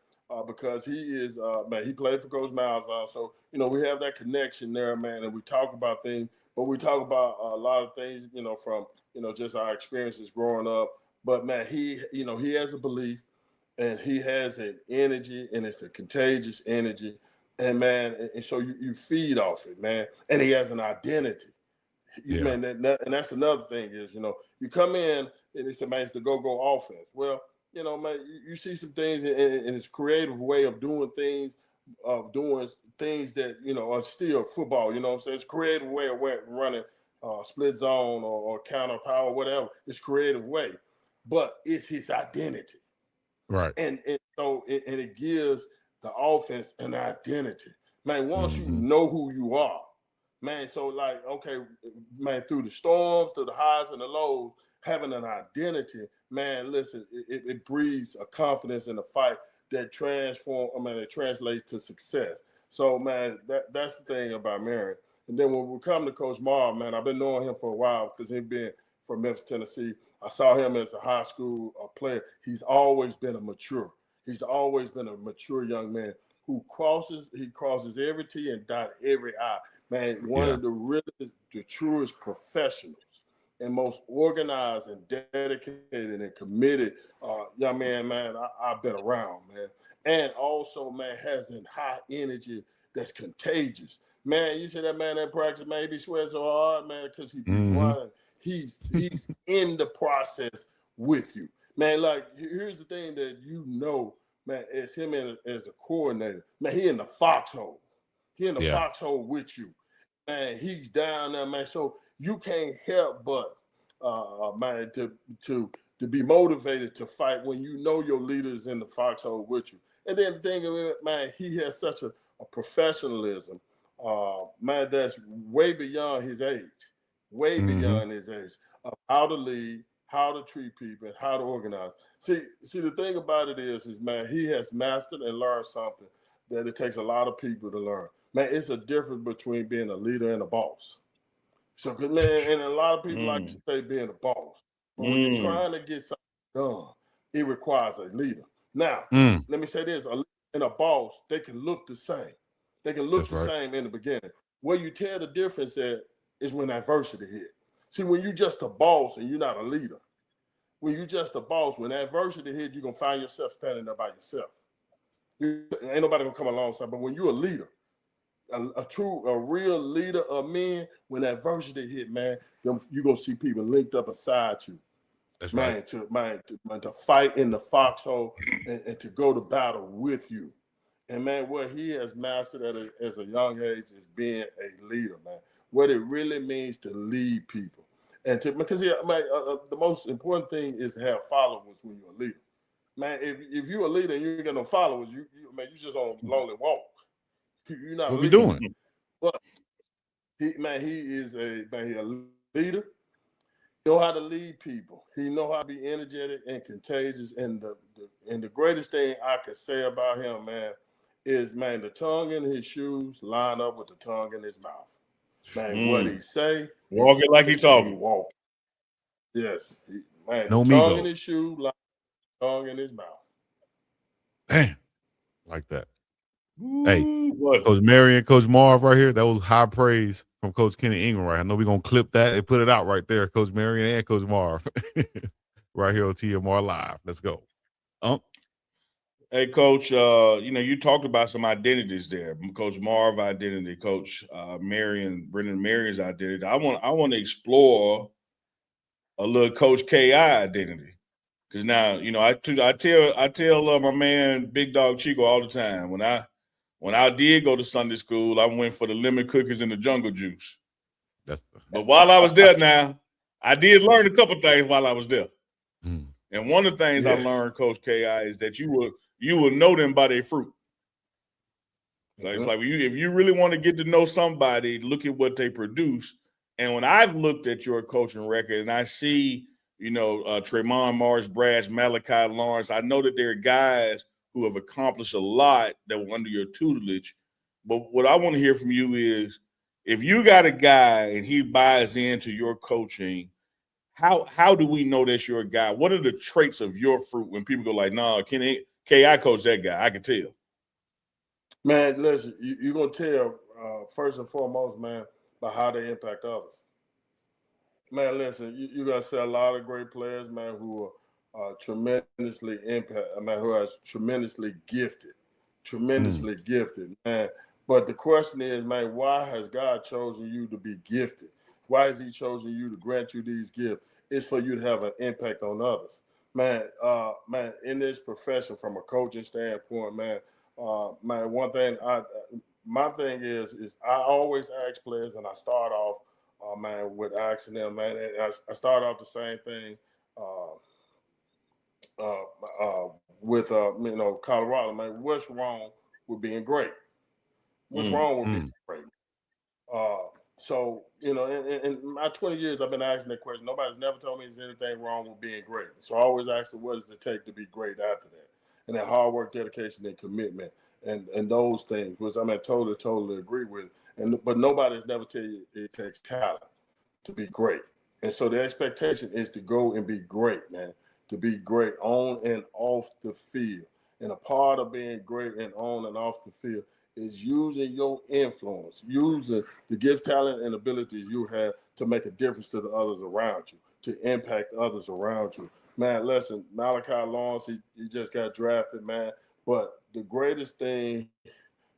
Because he is, man, he played for Coach Miles. So, we have that connection there, man, and we talk about things, but we talk about a lot of things, from, just our experiences growing up. But, man, he has a belief, and he has an energy, and it's a contagious energy. And, man, and so you feed off it, man. And he has an identity. Man, and that's another thing is, you come in, and it's man, it's the go-go offense. Well, man, you see some things in his creative way of doing things that, are still football, what I'm saying? It's a creative way of running split zone or counter power, whatever. It's creative way, but it's his identity. Right. And so it gives the offense an identity. Man, once you know who you are, man, so like, okay, man, through the storms, through the highs and the lows, having an identity, man, listen, it breeds a confidence in the fight that it translates to success. So, man, that's the thing about Marion. And then when we come to Coach Marv, man, I've been knowing him for a while because he's been from Memphis, Tennessee. I saw him as a high school player. He's always been He's always been a mature young man who crosses every T and dot every I. Man, one of the truest professionals and most organized and dedicated and committed young man, I've been around, man. And also, man, has a high energy that's contagious. Man, you see that man in practice, man, he be sweating so hard, man, because he be running. He's in the process with you. Man, like, here's the thing that man, as him as a coordinator, man, he in the foxhole. He in the foxhole with you. Man, he's down there, man. So you can't help but, man, to be motivated to fight when you know your leader is in the foxhole with you. And then the thing of it, man, he has such a professionalism, man, that's way beyond his age, beyond his age, of how to lead, how to treat people, how to organize. See, the thing about it is, man, he has mastered and learned something that it takes a lot of people to learn. Man, it's a difference between being a leader and a boss. So, man, and a lot of people like to say being a boss. But when you're trying to get something done, it requires a leader. Now, let me say this, a leader and a boss, they can look the same. They can look same in the beginning. Where you tell the difference at is when adversity hit. See, when you're just a boss and you're not a leader, when you're just a boss, when adversity hit, you're going to find yourself standing there by yourself. Ain't nobody going to come alongside. But when you're a leader, a real leader of men, when adversity hit, man, you're going to see people linked up beside you. That's man, right. to fight in the foxhole and to go to battle with you. And, man, what he has mastered as a young age is being a leader, man. What it really means to lead people. And because the most important thing is to have followers when you're a leader. Man, if you're a leader and you ain't got no followers, you just on a lonely walk. You're not what a we leader. doing? But he is a leader. He know how to lead people. He know how to be energetic and contagious. And the greatest thing I could say about him, man, is, man, the tongue in his shoes line up with the tongue in his mouth. Man, what he say, walking like he talking. Walk. Yes, man. No the tongue Migo. in his shoe, line up with the tongue in his mouth. Damn, like that. Ooh, Hey, what? Coach Mary and Coach Marv right here. That was high praise from Coach Kenny Ingram. Right, I know we're gonna clip that and put it out right there, Coach Mary and Coach Marv, right here on TMR Live. Let's go. Hey, Coach, you talked about some identities there. Coach Marv identity, Coach Brendan Marion's identity. I want to explore a little Coach KI identity. Because now, I tell my man Big Dog Chico all the time, when I did go to Sunday school, I went for the lemon cookies and the jungle juice. But while I was there now, I did learn a couple things while I was there. And one of the things I learned, Coach KI, is that you will know them by their fruit. It's like if you really want to get to know somebody, look at what they produce. And when I've looked at your coaching record and I see, Tremont Marsh, Brash, Malachi Lawrence, I know that there are guys who have accomplished a lot that were under your tutelage. But what I want to hear from you is, if you got a guy and he buys into your coaching, how do we know that's your guy? What are the traits of your fruit when people go like, "Nah, I coach that guy. I can tell." Man, listen, you're going to tell, first and foremost, man, by how they impact others. Man, listen, you're going to see a lot of great players, man, who are tremendously who are tremendously gifted, man. But the question is, man, why has God chosen you to be gifted? Why has he chosen you to grant you these gifts? It's for you to have an impact on others. Man, in this profession, from a coaching standpoint, man, one thing my thing is I always ask players, and I start off, man, with asking them, man, and I start off the same thing with Colorado, man. What's wrong with being great? What's wrong with being great? So, in my 20 years, I've been asking that question. Nobody's never told me there's anything wrong with being great. So I always ask them, what does it take to be great after that? And that hard work, dedication, and commitment, and those things, which I totally agree with. But nobody's never tell you it takes talent to be great. And so the expectation is to go and be great, man, to be great on and off the field. And a part of being great and on and off the field is using your influence, using the gifts, talent, and abilities you have to make a difference to the others around you, to impact others around you. Man, listen, Malachi Lawrence, he just got drafted, man. But the greatest thing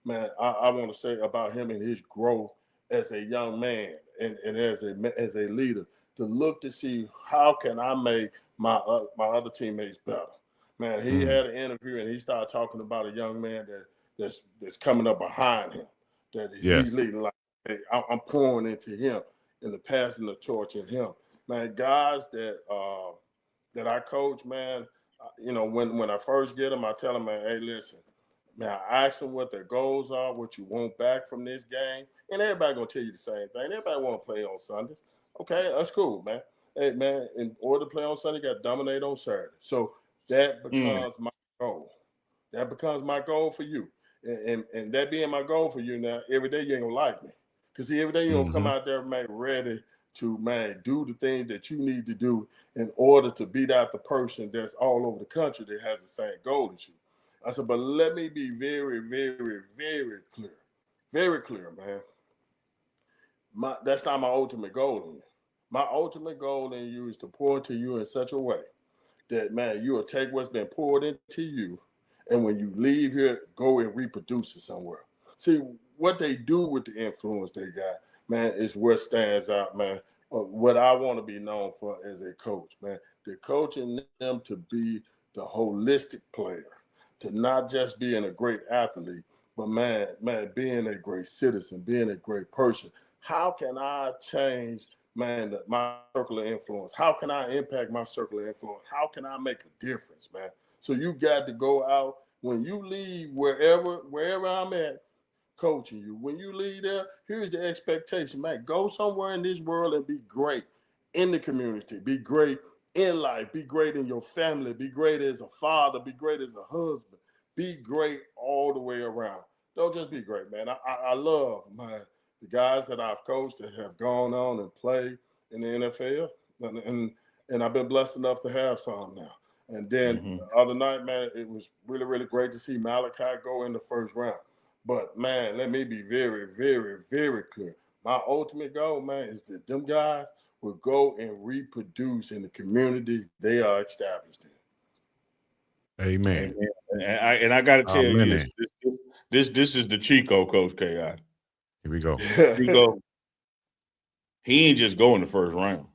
man, I want to say about him and his growth as a young man and as a leader, to look to see how can I make my other teammates better. Man, he had an interview and he started talking about a young man that's coming up behind him, that he's Yes. leading like, hey, I'm pouring into him and the passing the torch in him. Man, guys that I coach, man, when I first get them, I tell them, man, hey, listen, man, I ask them what their goals are, what you want back from this game, and everybody gonna tell you the same thing. Everybody want to play on Sundays. Okay, that's cool, man. Hey, man, in order to play on Sunday, you got to dominate on Saturday. So that becomes my goal. That becomes my goal for you. And that being my goal for you now, every day you ain't gonna like me. Because see, every day you're gonna come out there, man, ready to, man, do the things that you need to do in order to beat out the person that's all over the country that has the same goal as you. I said, but let me be very, very, very clear. Very clear, man. That's not my ultimate goal in you. My ultimate goal in you is to pour into you in such a way that, man, you will take what's been poured into you, and when you leave here, go and reproduce it somewhere. See, what they do with the influence they got, man, is what stands out, man. What I want to be known for as a coach, man. They're coaching them to be the holistic player, to not just being a great athlete, but, man, being a great citizen, being a great person. How can I change, man, my circle of influence? How can I impact my circle of influence? How can I make a difference, man? So you got to go out when you leave wherever I'm at coaching you. When you leave there, here's the expectation, man. Go somewhere in this world and be great in the community. Be great in life. Be great in your family. Be great as a father. Be great as a husband. Be great all the way around. Don't just be great, man. I love, man, the guys that I've coached that have gone on and played in the NFL. And I've been blessed enough to have some now. And then the other night, man, it was really, really great to see Malachi go in the first round. But, man, let me be very, very, very clear. My ultimate goal, man, is that them guys will go and reproduce in the communities they are established in. Amen. And I got to tell you, Amen. this is the Chico, Coach Ki. Here we go. Chico, he ain't just go in the first round.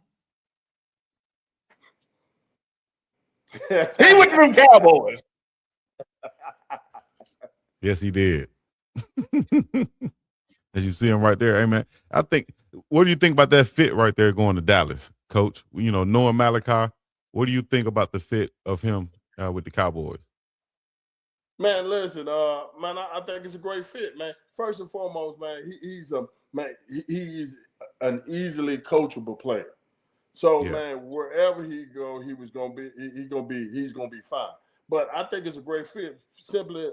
He went to them Cowboys. Yes, he did. As you see him right there, amen. I think, what do you think about that fit right there going to Dallas, Coach? You know, knowing Malachi, what do you think about the fit of him with the Cowboys? Man, listen, man, I think it's a great fit, man. First and foremost, man, he's he's an easily coachable player. So, man, wherever he go, he's gonna be fine. But I think it's a great fit simply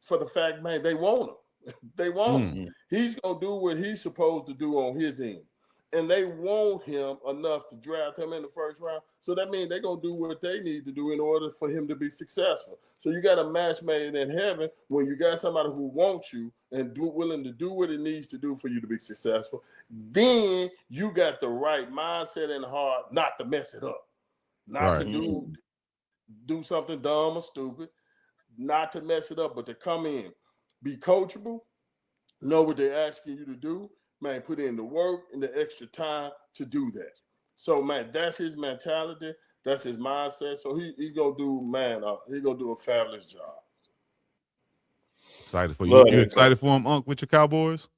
for the fact, man, they want him. They want him. He's gonna do what he's supposed to do on his end. And they want him enough to draft him in the first round. So that means they're going to do what they need to do in order for him to be successful. So you got a match made in heaven when you got somebody who wants you and willing to do what it needs to do for you to be successful. Then you got the right mindset and heart not to mess it up, not to do something dumb or stupid, not to mess it up, but to come in, be coachable, know what they're asking you to do, man, put in the work and the extra time to do that. So, man, that's his mentality. That's his mindset. So he's going to do, man, he's going to do a fabulous job. Excited for you. You excited for him, Unc, with your Cowboys?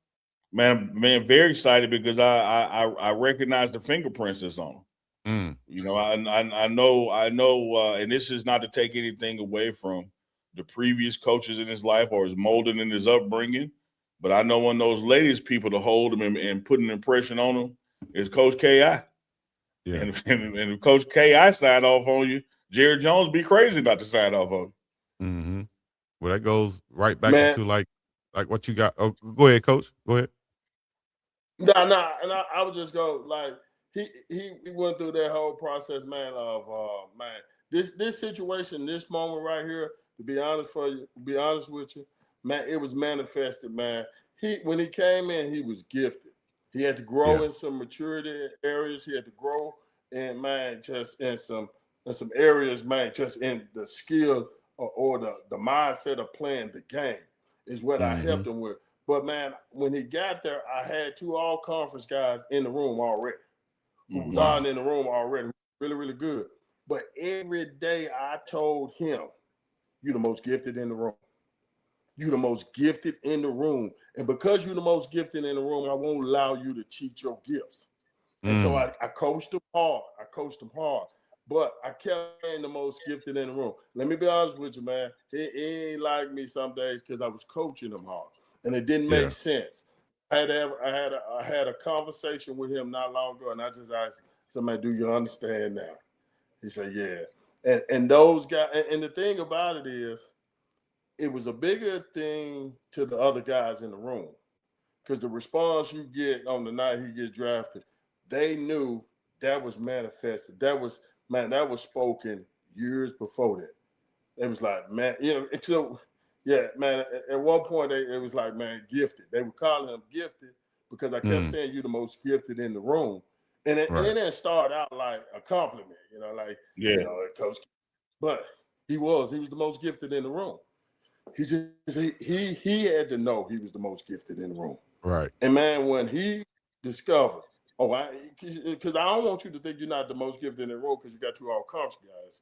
Man, very excited because I recognize the fingerprints that's on him. You know, I know, and this is not to take anything away from the previous coaches in his life or his molding in his upbringing. But I know one of those latest people to hold him and put an impression on him is Coach Ki. Yeah. And if Coach Ki signed off on you, Jerry Jones be crazy about to sign off on you. Well, that goes right back into like what you got. Oh, go ahead, Coach. Go ahead. No, and I would just go like he went through that whole process, man. Of man, this situation, this moment right here. To be honest with you. Man, it was manifested, man. When he came in, he was gifted. He had to grow in some maturity areas. He had to grow in, man, just in some areas, man, just in the skill or the mindset of playing the game. is what I helped him with. But, man, when he got there, I had 2 all-conference guys in the room already who was already in the room already, really, really good. But every day I told him, you the most gifted in the room. You the most gifted in the room. And because you're the most gifted in the room, I won't allow you to cheat your gifts. And so I coached him hard. But I kept being the most gifted in the room. Let me be honest with you, man. He ain't like me some days because I was coaching him hard. And it didn't make sense. I had a conversation with him not long ago, and I just asked somebody, do you understand now? He said, yeah. And those guys, and the thing about it is, it was a bigger thing to the other guys in the room because the response you get on the night he gets drafted, they knew that was manifested. That was spoken years before that. It was like, man, so yeah, man, at one point it was like, man, gifted. They were calling him gifted because I kept saying you the most gifted in the room. And it didn't start out like a compliment, coach. But he was the most gifted in the room. He had to know he was the most gifted in the room. Right. And man, when he discovered, because I don't want you to think you're not the most gifted in the room because you got 2 all-conference guys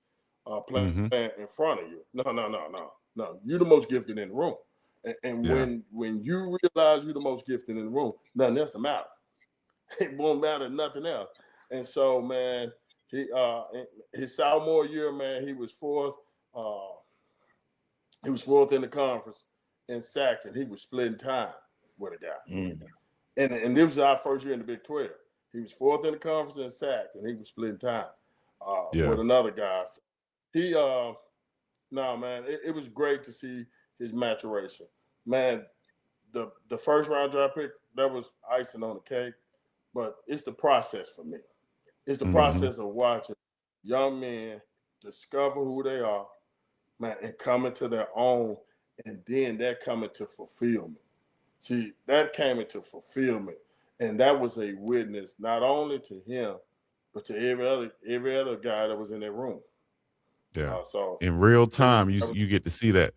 playing in front of you. No. You're the most gifted in the room. And when you realize you're the most gifted in the room, nothing else will matter. It won't matter nothing else. And so, man, he his sophomore year, man, he was 4th. He was 4th in the conference in sacks, and he was splitting time with a guy. And this was our first year in the Big 12. He was 4th in the conference in sacks, and he was splitting time with another guy. So man, it was great to see his maturation. Man, the first round draft pick, that was icing on the cake, but it's the process for me. It's the process of watching young men discover who they are, man, and coming to their own, and then that coming to fulfillment. See, that came into fulfillment, and that was a witness not only to him, but to every other guy that was in that room. Yeah. So in real time, you get to see that.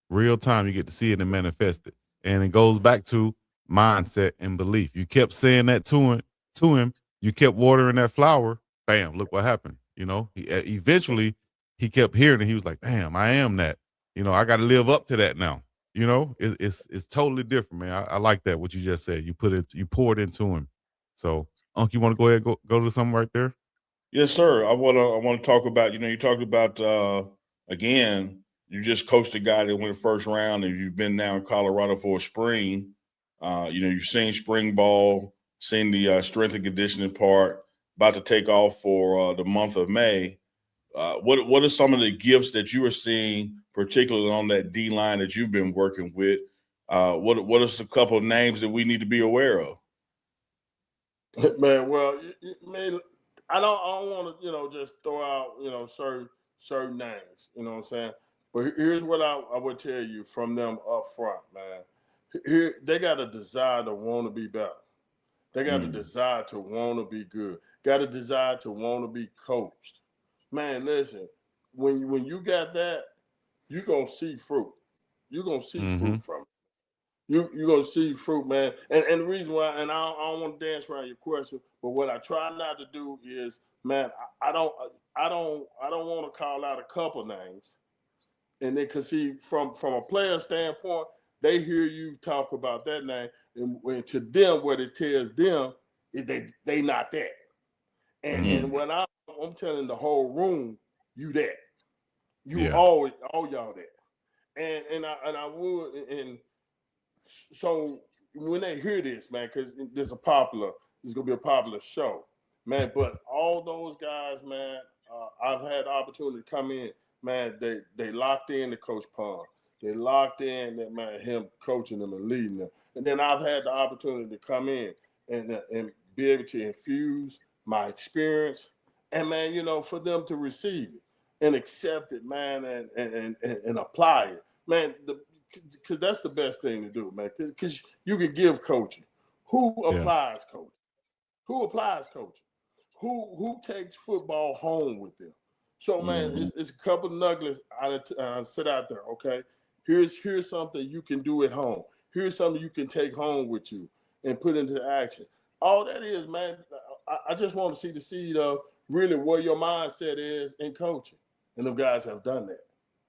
Real time, you get to see it and manifest it, and it goes back to mindset and belief. You kept saying that to him. You kept watering that flower. Bam! Look what happened. Eventually he kept hearing it. He was like, "Damn, I am that. I got to live up to that now." It's totally different, man. I like that what you just said. You poured into him. So, Unc, you want to go ahead and go to something right there? Yes, sir. I want to talk about. You talked about again. You just coached a guy that went first round, and you've been now in Colorado for a spring. You've seen spring ball, seen the strength and conditioning part, about to take off for the month of May. What are some of the gifts that you are seeing, particularly on that D line that you've been working with? What are a couple of names that we need to be aware of? Man, well, I don't want to, just throw out, certain names, you know what I'm saying? But here's what I would tell you from them up front, man. Here, they got a desire to want to be better. They got a desire to want to be good. Got a desire to want to be coached. Man, listen, when you got that, you're going to see fruit. You're going to see fruit from it. You're going to see fruit, man. And the reason why, and I don't want to dance around your question, but what I try not to do is, man, I don't want to call out a couple names. And then, because see, from a player standpoint, they hear you talk about that name, and to them, what it tells them is they not that. And when I'm telling the whole room, you that. You all y'all that. And I would, and so when they hear this, man, because it's gonna be a popular show, man. But all those guys, man, I've had the opportunity to come in, man. They locked in to Coach Pond. They locked in that, man, him coaching them and leading them. And then I've had the opportunity to come in and be able to infuse my experience, and man, for them to receive it and accept it, man, and apply it, man. Because that's the best thing to do, man. Because you can give coaching. Who applies coaching? Who applies coaching? Who takes football home with them? So, man, it's a couple of nuggets I sit out there, okay? Here's something you can do at home. Here's something you can take home with you and put into action. All that is, man, I just want to see the seed of really where your mindset is in coaching. And them guys have done that.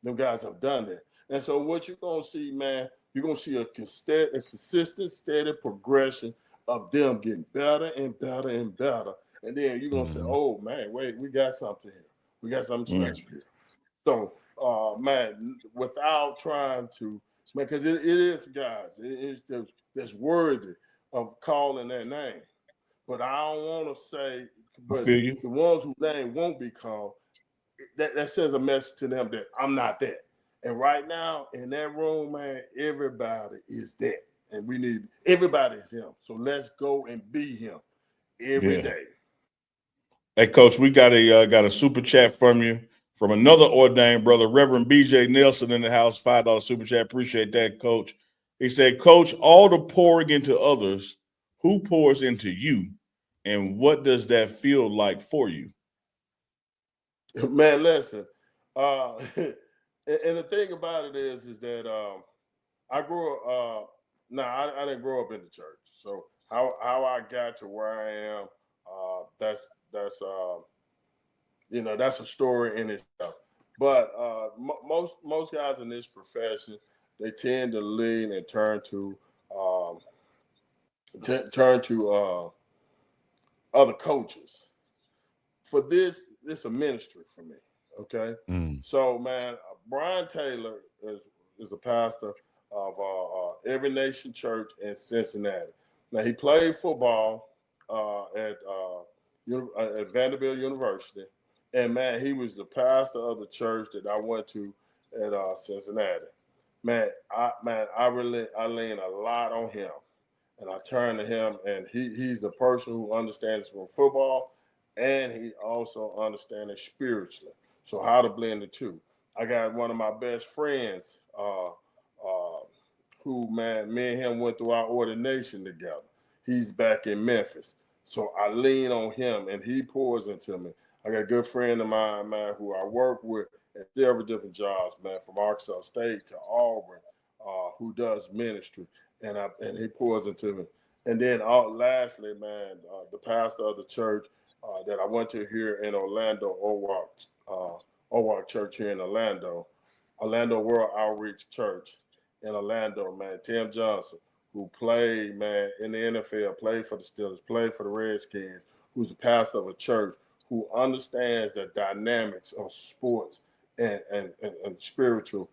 Them guys have done that. And so what you're going to see, man, you're going to see a consistent, steady progression of them getting better and better and better. And then you're going to say, oh, man, wait, we got something here. We got something special here. So, man, without trying to, man, because it is, guys, it's that's worthy of calling their name. But I don't want to say, but the ones whose name won't be called, that sends a message to them that I'm not that. And right now in that room, man, everybody is that. And we need everybody is him. So let's go and be him every day. Hey, Coach, we got a super chat from you from another ordained brother, Reverend BJ Nelson in the house, $5 super chat. Appreciate that, Coach. He said, Coach, all the pouring into others, who pours into you, and what does that feel like for you? Man, listen. And the thing about it is that I grew up. I didn't grow up in the church. So how I got to where I am, that's that's a story in itself. But most guys in this profession, they tend to lean and turn to other coaches. For this a ministry for me. Okay. So, man, Brian Taylor is a pastor of Every Nation Church in Cincinnati. Now, he played football at Vanderbilt University. And, man, he was the pastor of the church that I went to at Cincinnati. Man, I lean a lot on him. And I turn to him, and he's a person who understands from football, and he also understands it spiritually. So how to blend the two. I got one of my best friends who, man, me and him went through our ordination together. He's back in Memphis. So I lean on him, and he pours into me. I got a good friend of mine, man, who I work with at several different jobs, man, from Arkansas State to Auburn, who does ministry, and he pours into me. And then lastly, man, the pastor of the church that I went to here in Orlando, Owak Church here in Orlando World Outreach Church in Orlando, man, Tim Johnson, who played, man, in the NFL, played for the Steelers, played for the Redskins, who's the pastor of a church, who understands the dynamics of sports and spiritual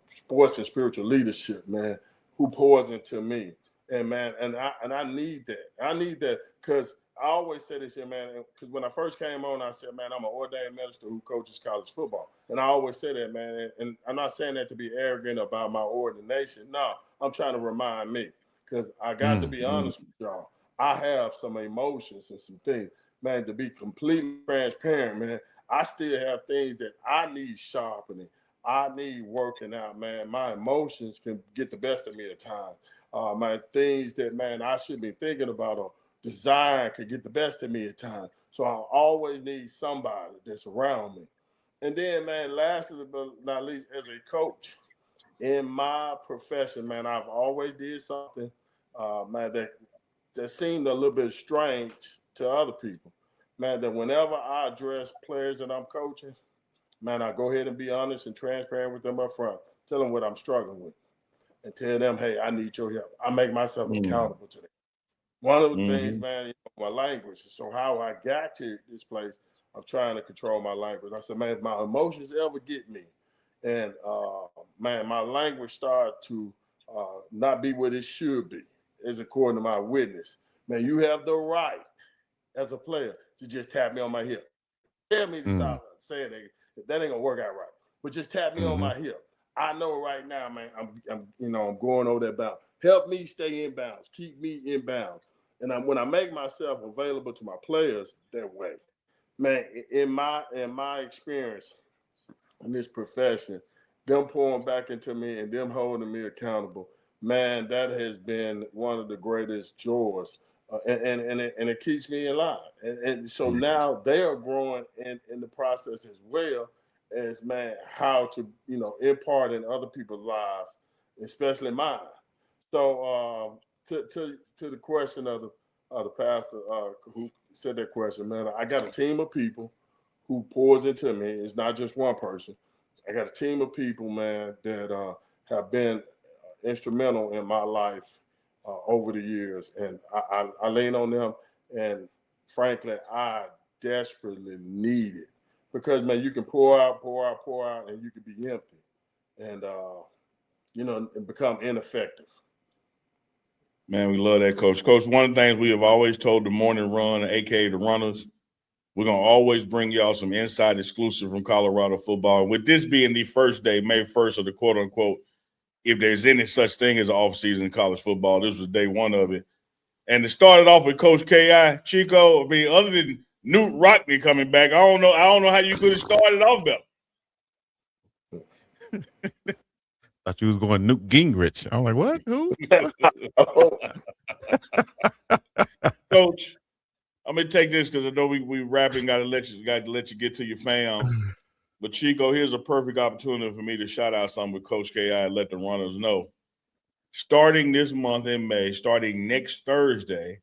sports and spiritual leadership, man, who pours into me. And man, and I need that. I need that because I always say this here, man, because when I first came on, I said, man, I'm an ordained minister who coaches college football. And I always say that, man, and I'm not saying that to be arrogant about my ordination. No, I'm trying to remind me because I got to be honest with y'all. I have some emotions and some things, man, to be completely transparent, man. I still have things that I need sharpening. I need working out, man. My emotions can get the best of me at times. My things that, man, I should be thinking about or desire could get the best of me at times. So I always need somebody that's around me. And then, man, lastly but not least, as a coach in my profession, man, I've always did something, man, that seemed a little bit strange to other people. Man, that whenever I address players that I'm coaching, man, I go ahead and be honest and transparent with them up front. Tell them what I'm struggling with. And tell them, hey, I need your help. I make myself accountable to them. One of the things, man, my language. So how I got to this place of trying to control my language. I said, man, if my emotions ever get me, and man, my language started to not be what it should be, is according to my witness. Man, you have the right as a player to just tap me on my hip. Tell me to stop saying that ain't gonna work out right. But just tap me on my hip. I know right now, man, I'm going over that bound. Help me stay in bounds. Keep me in bounds. And when I make myself available to my players that way, man, in my experience in this profession, them pouring back into me and them holding me accountable, man, that has been one of the greatest joys. And it keeps me in line. And so now they are growing in the process as well. as man how to impart in other people's lives, especially mine. So to the question of the pastor who said that question, man, I got a team of people who pours into me. It's not just one person. I got a team of people, man, that have been instrumental in my life over the years, and I lean on them. And frankly, I desperately need it because, man, you can pour out, and you can be empty, and and become ineffective. Man, we love that, Coach. Coach, one of the things we have always told the morning run, aka the runners, we're going to always bring y'all some inside exclusive from Colorado football. And with this being the first day, May 1st of the quote-unquote, if there's any such thing as an offseason in college football, this was day one of it. And to start it off with Coach K.I., Chico, I mean, other than Newt Rockney coming back, I don't know how you could have started off better. Thought you was going Newt Gingrich. I'm like, what? Who? Coach, I'm gonna take this because I know we rapping. Got to let you get to your fam. But Chico, here's a perfect opportunity for me to shout out something with Coach Ki and let the runners know. Starting this month in May, starting next Thursday,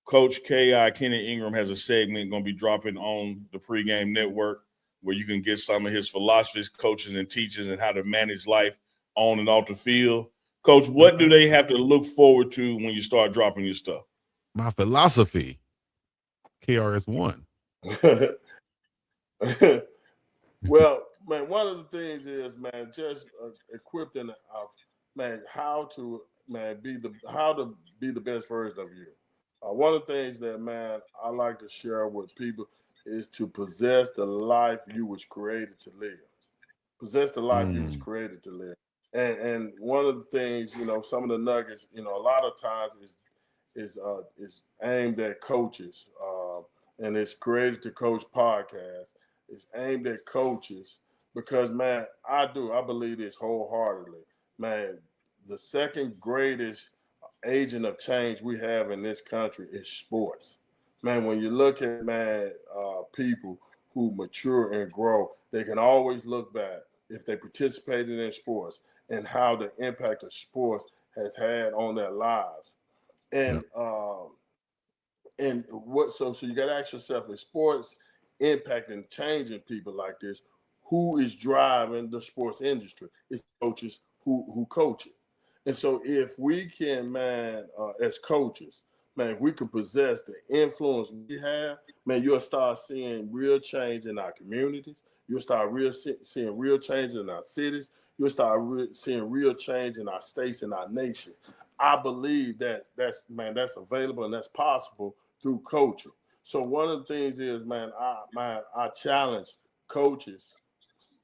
Coach Ki, Kenny Ingram, has a segment going to be dropping on the Pregame Network where you can get some of his philosophies, coaches, and teachers and how to manage life on and off the field. Coach, what do they have to look forward to when you start dropping your stuff? My philosophy, KRS-One. Well, man, one of the things is, man, just equipping man, how to be the best version of you. One of the things that, man, I like to share with people is to possess the life you was created to live. Possess the life you was created to live. And one of the things, some of the nuggets, a lot of times is aimed at coaches, and it's Created to Coach podcast. It's aimed at coaches because, man, I believe this wholeheartedly. Man, the second greatest agent of change we have in this country is sports. Man, when you look at, man, people who mature and grow, they can always look back if they participated in sports and how the impact of sports has had on their lives. And so you got to ask yourself, in sports impacting, changing people like this, who is driving the sports industry? It's coaches who coach it. And so if we can, man, as coaches, man, if we can possess the influence we have, man, you'll start seeing real change in our communities. You'll start seeing real change in our cities. You'll start seeing real change in our states and our nations. I believe that's available and that's possible through coaching. So one of the things is, man, I challenge coaches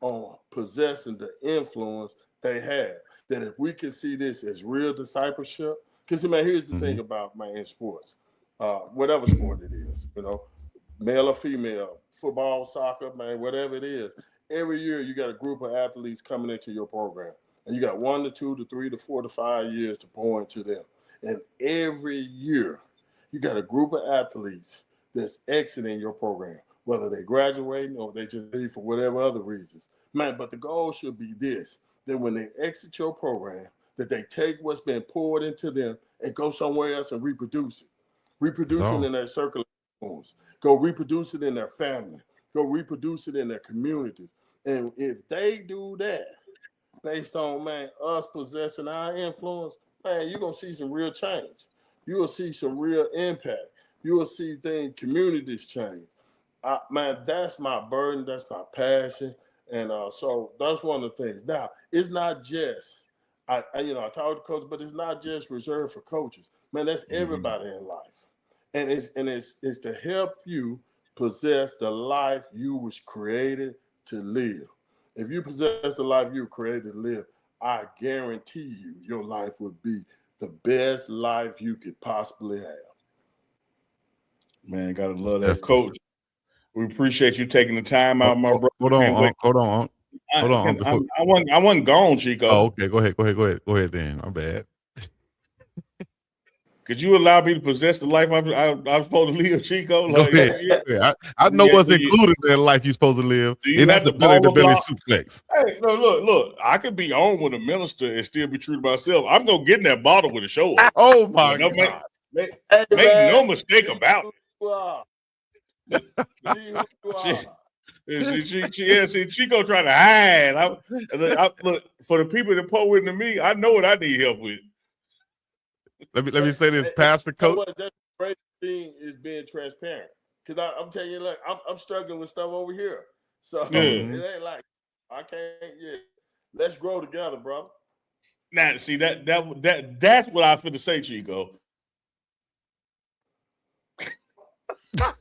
on possessing the influence they have. That if we can see this as real discipleship, because, man, here's the thing about, man, in sports, whatever sport it is, male or female, football, soccer, man, whatever it is, every year you got a group of athletes coming into your program. And you got 1 to 2 to 3 to 4 to 5 years to pour into them. And every year you got a group of athletes that's exiting your program, whether they're graduating or they just leave for whatever other reasons. Man, but the goal should be this, that when they exit your program, that they take what's been poured into them and go somewhere else and reproduce it. Reproduce it in their circle of influence. Go reproduce it in their family. Go reproduce it in their communities. And if they do that, based on, man, us possessing our influence, man, you're going to see some real change. You will see some real impact. You will see communities change. Man, that's my burden. That's my passion. And so that's one of the things. Now, it's not just, I talk to coaches, but it's not just reserved for coaches. Man, that's everybody in life. And it's to help you possess the life you was created to live. If you possess the life you were created to live, I guarantee you your life would be the best life you could possibly have. Man, gotta love that, Coach. We appreciate you taking the time out, my brother. Hold on. I wasn't gone, Chico. Oh, okay. Go ahead then. I'm bad. Could you allow me to possess the life I'm supposed to live, Chico? Go Like, ahead. Yeah, I know what's included in the life you're supposed to live. Do you And have that's to the belly to ball belly block? suplex. Hey, no, look. I could be on with a minister and still be true to myself. I'm gonna get in that bottle with a show up. Oh my No, God. Make man, no mistake about it. Be who you are. See, Chico trying to hide. Look, for the people that pour into me, I know what I need help with. Let me say this, Pastor You know Coach. what? That's the great thing is being transparent. Because I'm telling you, look, I'm struggling with stuff over here. So Yeah. it ain't like I can't. Yeah, let's grow together, bro. Now, see that's what I feel to say, Chico. I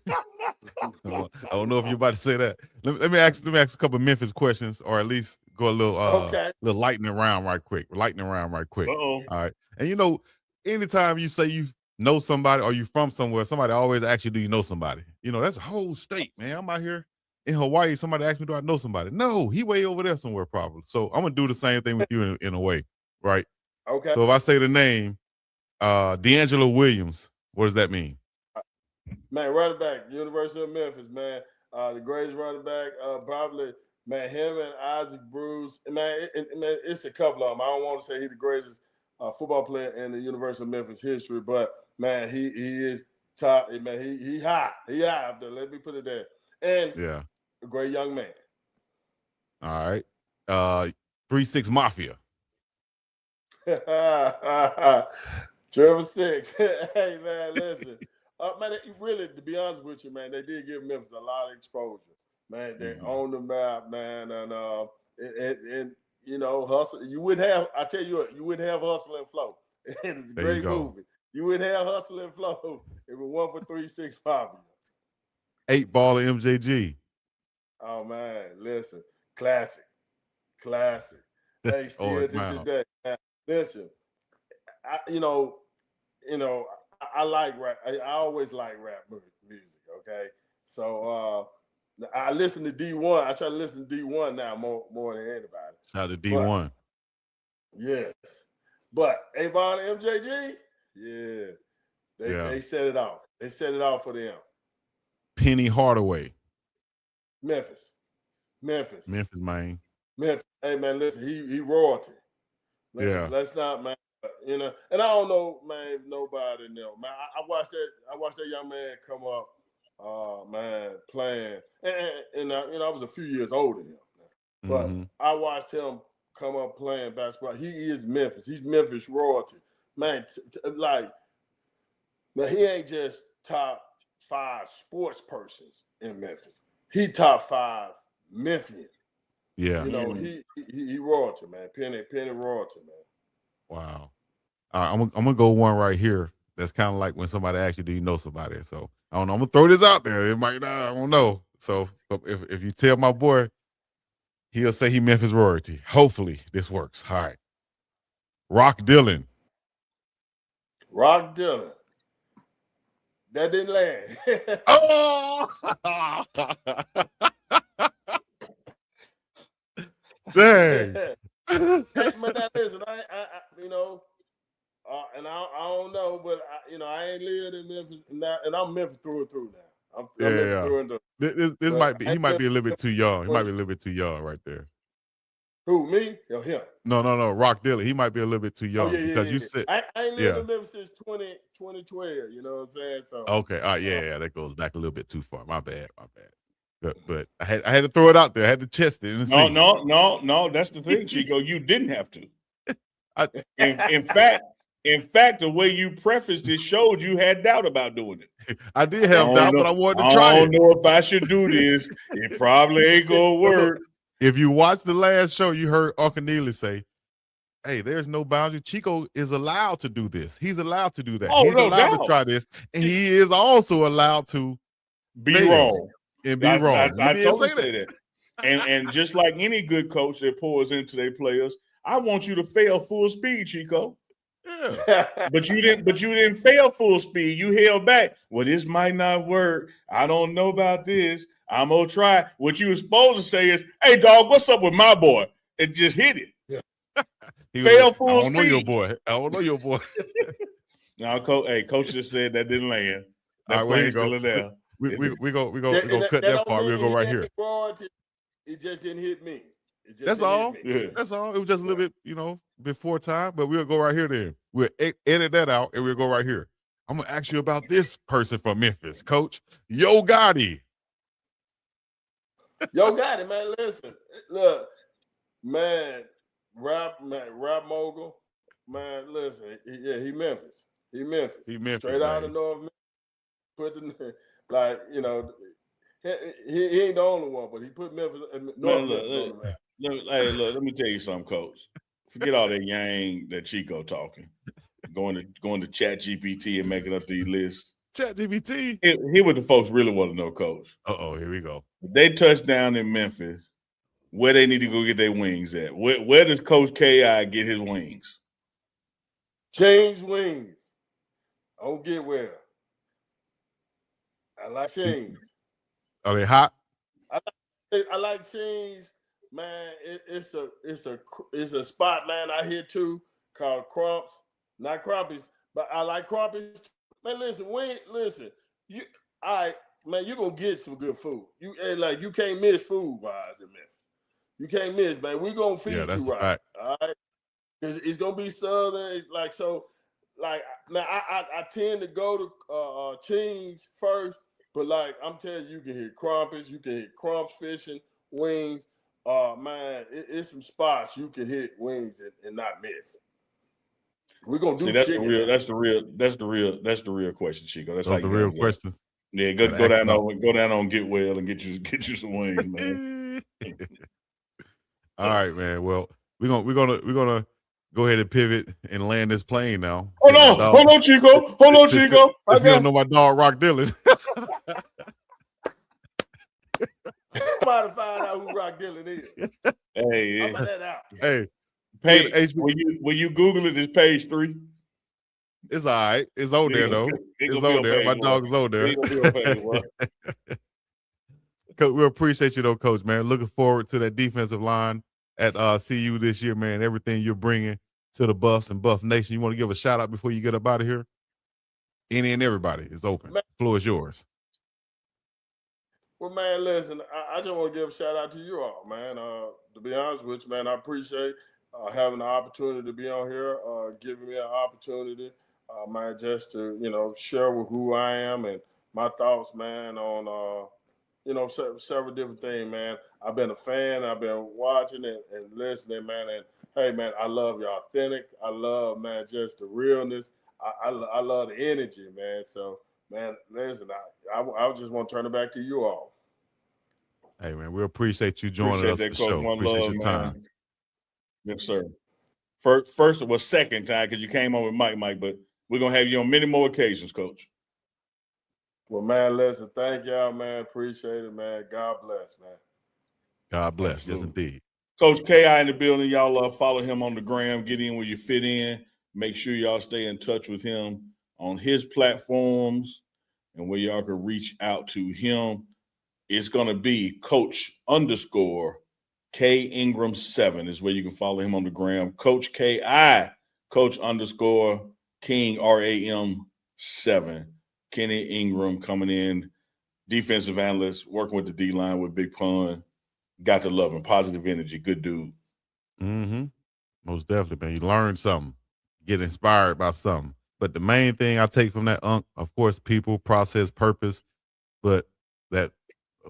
don't know if you're about to say that. Let me ask a couple of Memphis questions, or at least go a little little lightning round right quick. Uh-oh. All right. And anytime you say you know somebody or you from somewhere, somebody always asks you, do you know somebody? That's a whole state, man. I'm out here in Hawaii. Somebody asked me, do I know somebody? No, he way over there somewhere probably. So I'm gonna do the same thing with you in a way, right? Okay. So if I say the name, D'Angelo Williams, what does that mean? Man, running back, University of Memphis, man. The greatest running back, probably, man, him and Isaac Bruce. Man, it's a couple of them. I don't want to say he's the greatest football player in the University of Memphis history, but, man, he is top. Man, he high. He high up there. Let me put it there. And Yeah. a great young man. All right. 3-6 Mafia. Trevor 6. Hey, man, listen. Man, really, to be honest with you, man, they did give Memphis a lot of exposure. Man, they're on the map, man, and Hustle. You wouldn't have. I tell you what, you wouldn't have Hustle and Flow. It's a great movie. You wouldn't have Hustle and Flow if it went for 3-6 Mafia. 8 Ball of MJG. Oh man, listen, classic. Hey, still to this day, man, listen. I like rap. I always like rap music. Okay, so I listen to D1. I try to listen to D1 now more than anybody. Shout out to D1. Yes, but A-Ball and MJG, they set it off. They set it off for them. Penny Hardaway. Memphis, man. Memphis. Hey man, listen, he royalty. Let's not, man. And I don't know, man, nobody know. Man, I watched that young man come up, man, playing, and I was a few years older than him, but I watched him come up playing basketball. He is Memphis. He's Memphis royalty, man. Now he ain't just top 5 sports persons in Memphis. He top 5 Memphian. Yeah, he royalty, man. Penny royalty, man. Wow. I'm gonna go one right here. That's kind of like when somebody asks you, do you know somebody? So I don't know. I'm gonna throw this out there. It might not. I don't know. So if you tell my boy, he'll say he Memphis royalty. Hopefully this works. All right. Rock Dillon. That didn't land. Oh. Dang. Hey, man, listen, I and I don't know, but I ain't lived in Memphis now, and I'm Memphis through and through now. I'm Memphis through and through. This might be. He might be a little bit too young. He might be a little bit too young right there. Who, me? Or him? No. Rock Dillon. He might be a little bit too young because you said I ain't lived in Memphis since 2012. You know what I'm saying? So okay. That goes back a little bit too far. My bad. But I had to throw it out there. I had to test it and see. No. That's the thing, Chico. You didn't have to. In fact, the way you prefaced it showed you had doubt about doing it. I did have doubt, but I wanted to try it. I don't know if I should do this. It probably ain't gonna work. If you watch the last show, you heard Uncle Neely say, hey, there's no boundary. Chico is allowed to do this. He's allowed to do that. He's allowed to try this. And he is also allowed to be wrong. And be wrong. I totally say that. And just like any good coach that pours into their players, I want you to fail full speed, Chico. Yeah. But you didn't fail full speed. You held back. Well, this might not work. I don't know about this. I'm gonna try. What you were supposed to say is, hey dog, what's up with my boy? And just hit it. Yeah. Fail full speed. I don't know your boy. Now, coach just said that didn't land. That All right, well, plane's still in there. We go cut that part. We'll go right here. It just didn't hit me. That's all. Yeah. That's all. It was just a little bit, before time, but we'll go right here then. We'll edit that out and we'll go right here. I'm going to ask you about this person from Memphis, Coach Yo Gotti. Yo Gotti, man, listen. Look, man, rap mogul. Man, listen. He Memphis. He Memphis. Straight out of North Memphis. Put the, like, he ain't the only one, but he put Memphis, North Memphis on the map. Let me tell you something, Coach. Forget all that yang that Chico talking. Going to Chat GPT and making up these lists. Chat GPT. Here what the folks really want to know, Coach. Here we go. If they touch down in Memphis, where they need to go get their wings at? Where does Coach K.I. get his wings? Change wings. I don't get where. I like Chains. Are they hot? I like Chains, man. It's a spot, man. I hear too called Crumps, not Crumpies, but I like Crumpies. Man, listen, you gonna get some good food. You can't miss food wise in Memphis. You can't miss, man. We gonna feed you right. All right, it's gonna be southern. It's like so. Like now, I tend to go to Chains first. But like I'm telling you, you can hit crumpets, you can hit crumps, fishing, wings. Man, it's some spots you can hit wings and not miss. We're gonna do that's chicken. That's the real question, Chico. That's the real question. Yeah, go down on Get Well and get you some wings, man. All right, man. Well, we're gonna go ahead and pivot and land this plane now. Hold on, Chico. I don't know my dog Rock Dillon. Somebody find out who Rock Dillon is. Hey, how about that out? Hey, page. When you Google it, it's page 3. It's all right. It's on there though. It's on there. My dog's on there. Coach, we appreciate you though, Coach. Man, looking forward to that defensive line at CU this year, man. Everything you're bringing to the Buffs and Buff Nation. You want to give a shout out before you get up out of here? Any and everybody is open. The floor is yours. Well, man, listen, I just want to give a shout out to you all, man. To be honest with you, man, I appreciate having the opportunity to be on here, giving me an opportunity, man, just to, share with who I am and my thoughts, man, on, several different things, man. I've been a fan. I've been watching it and listening, man. And, hey, man, I love your authentic. I love, man, just the realness. I love the energy, man. So, man, listen, I just want to turn it back to you all. Hey, man, we appreciate you joining us for the show. Appreciate your time. Yes, sir. First, it was second time because you came on with Mike, but we're going to have you on many more occasions, Coach. Well, man, listen, thank y'all, man. Appreciate it, man. God bless, man. God bless. Absolutely. Yes, indeed. Coach K.I. in the building. Y'all follow him on the gram. Get in where you fit in. Make sure y'all stay in touch with him on his platforms and where y'all can reach out to him. It's going to be Coach_K Ingram 7 is where you can follow him on the gram. Coach K.I. Coach_King RAM 7. Kenny Ingram coming in, defensive analyst, working with the D-line with Big Pun. Got to love him. Positive energy. Good dude. Mm-hmm. Most definitely, man. You learn something. Get inspired by something. But the main thing I take from that, of course, people, process, purpose, but that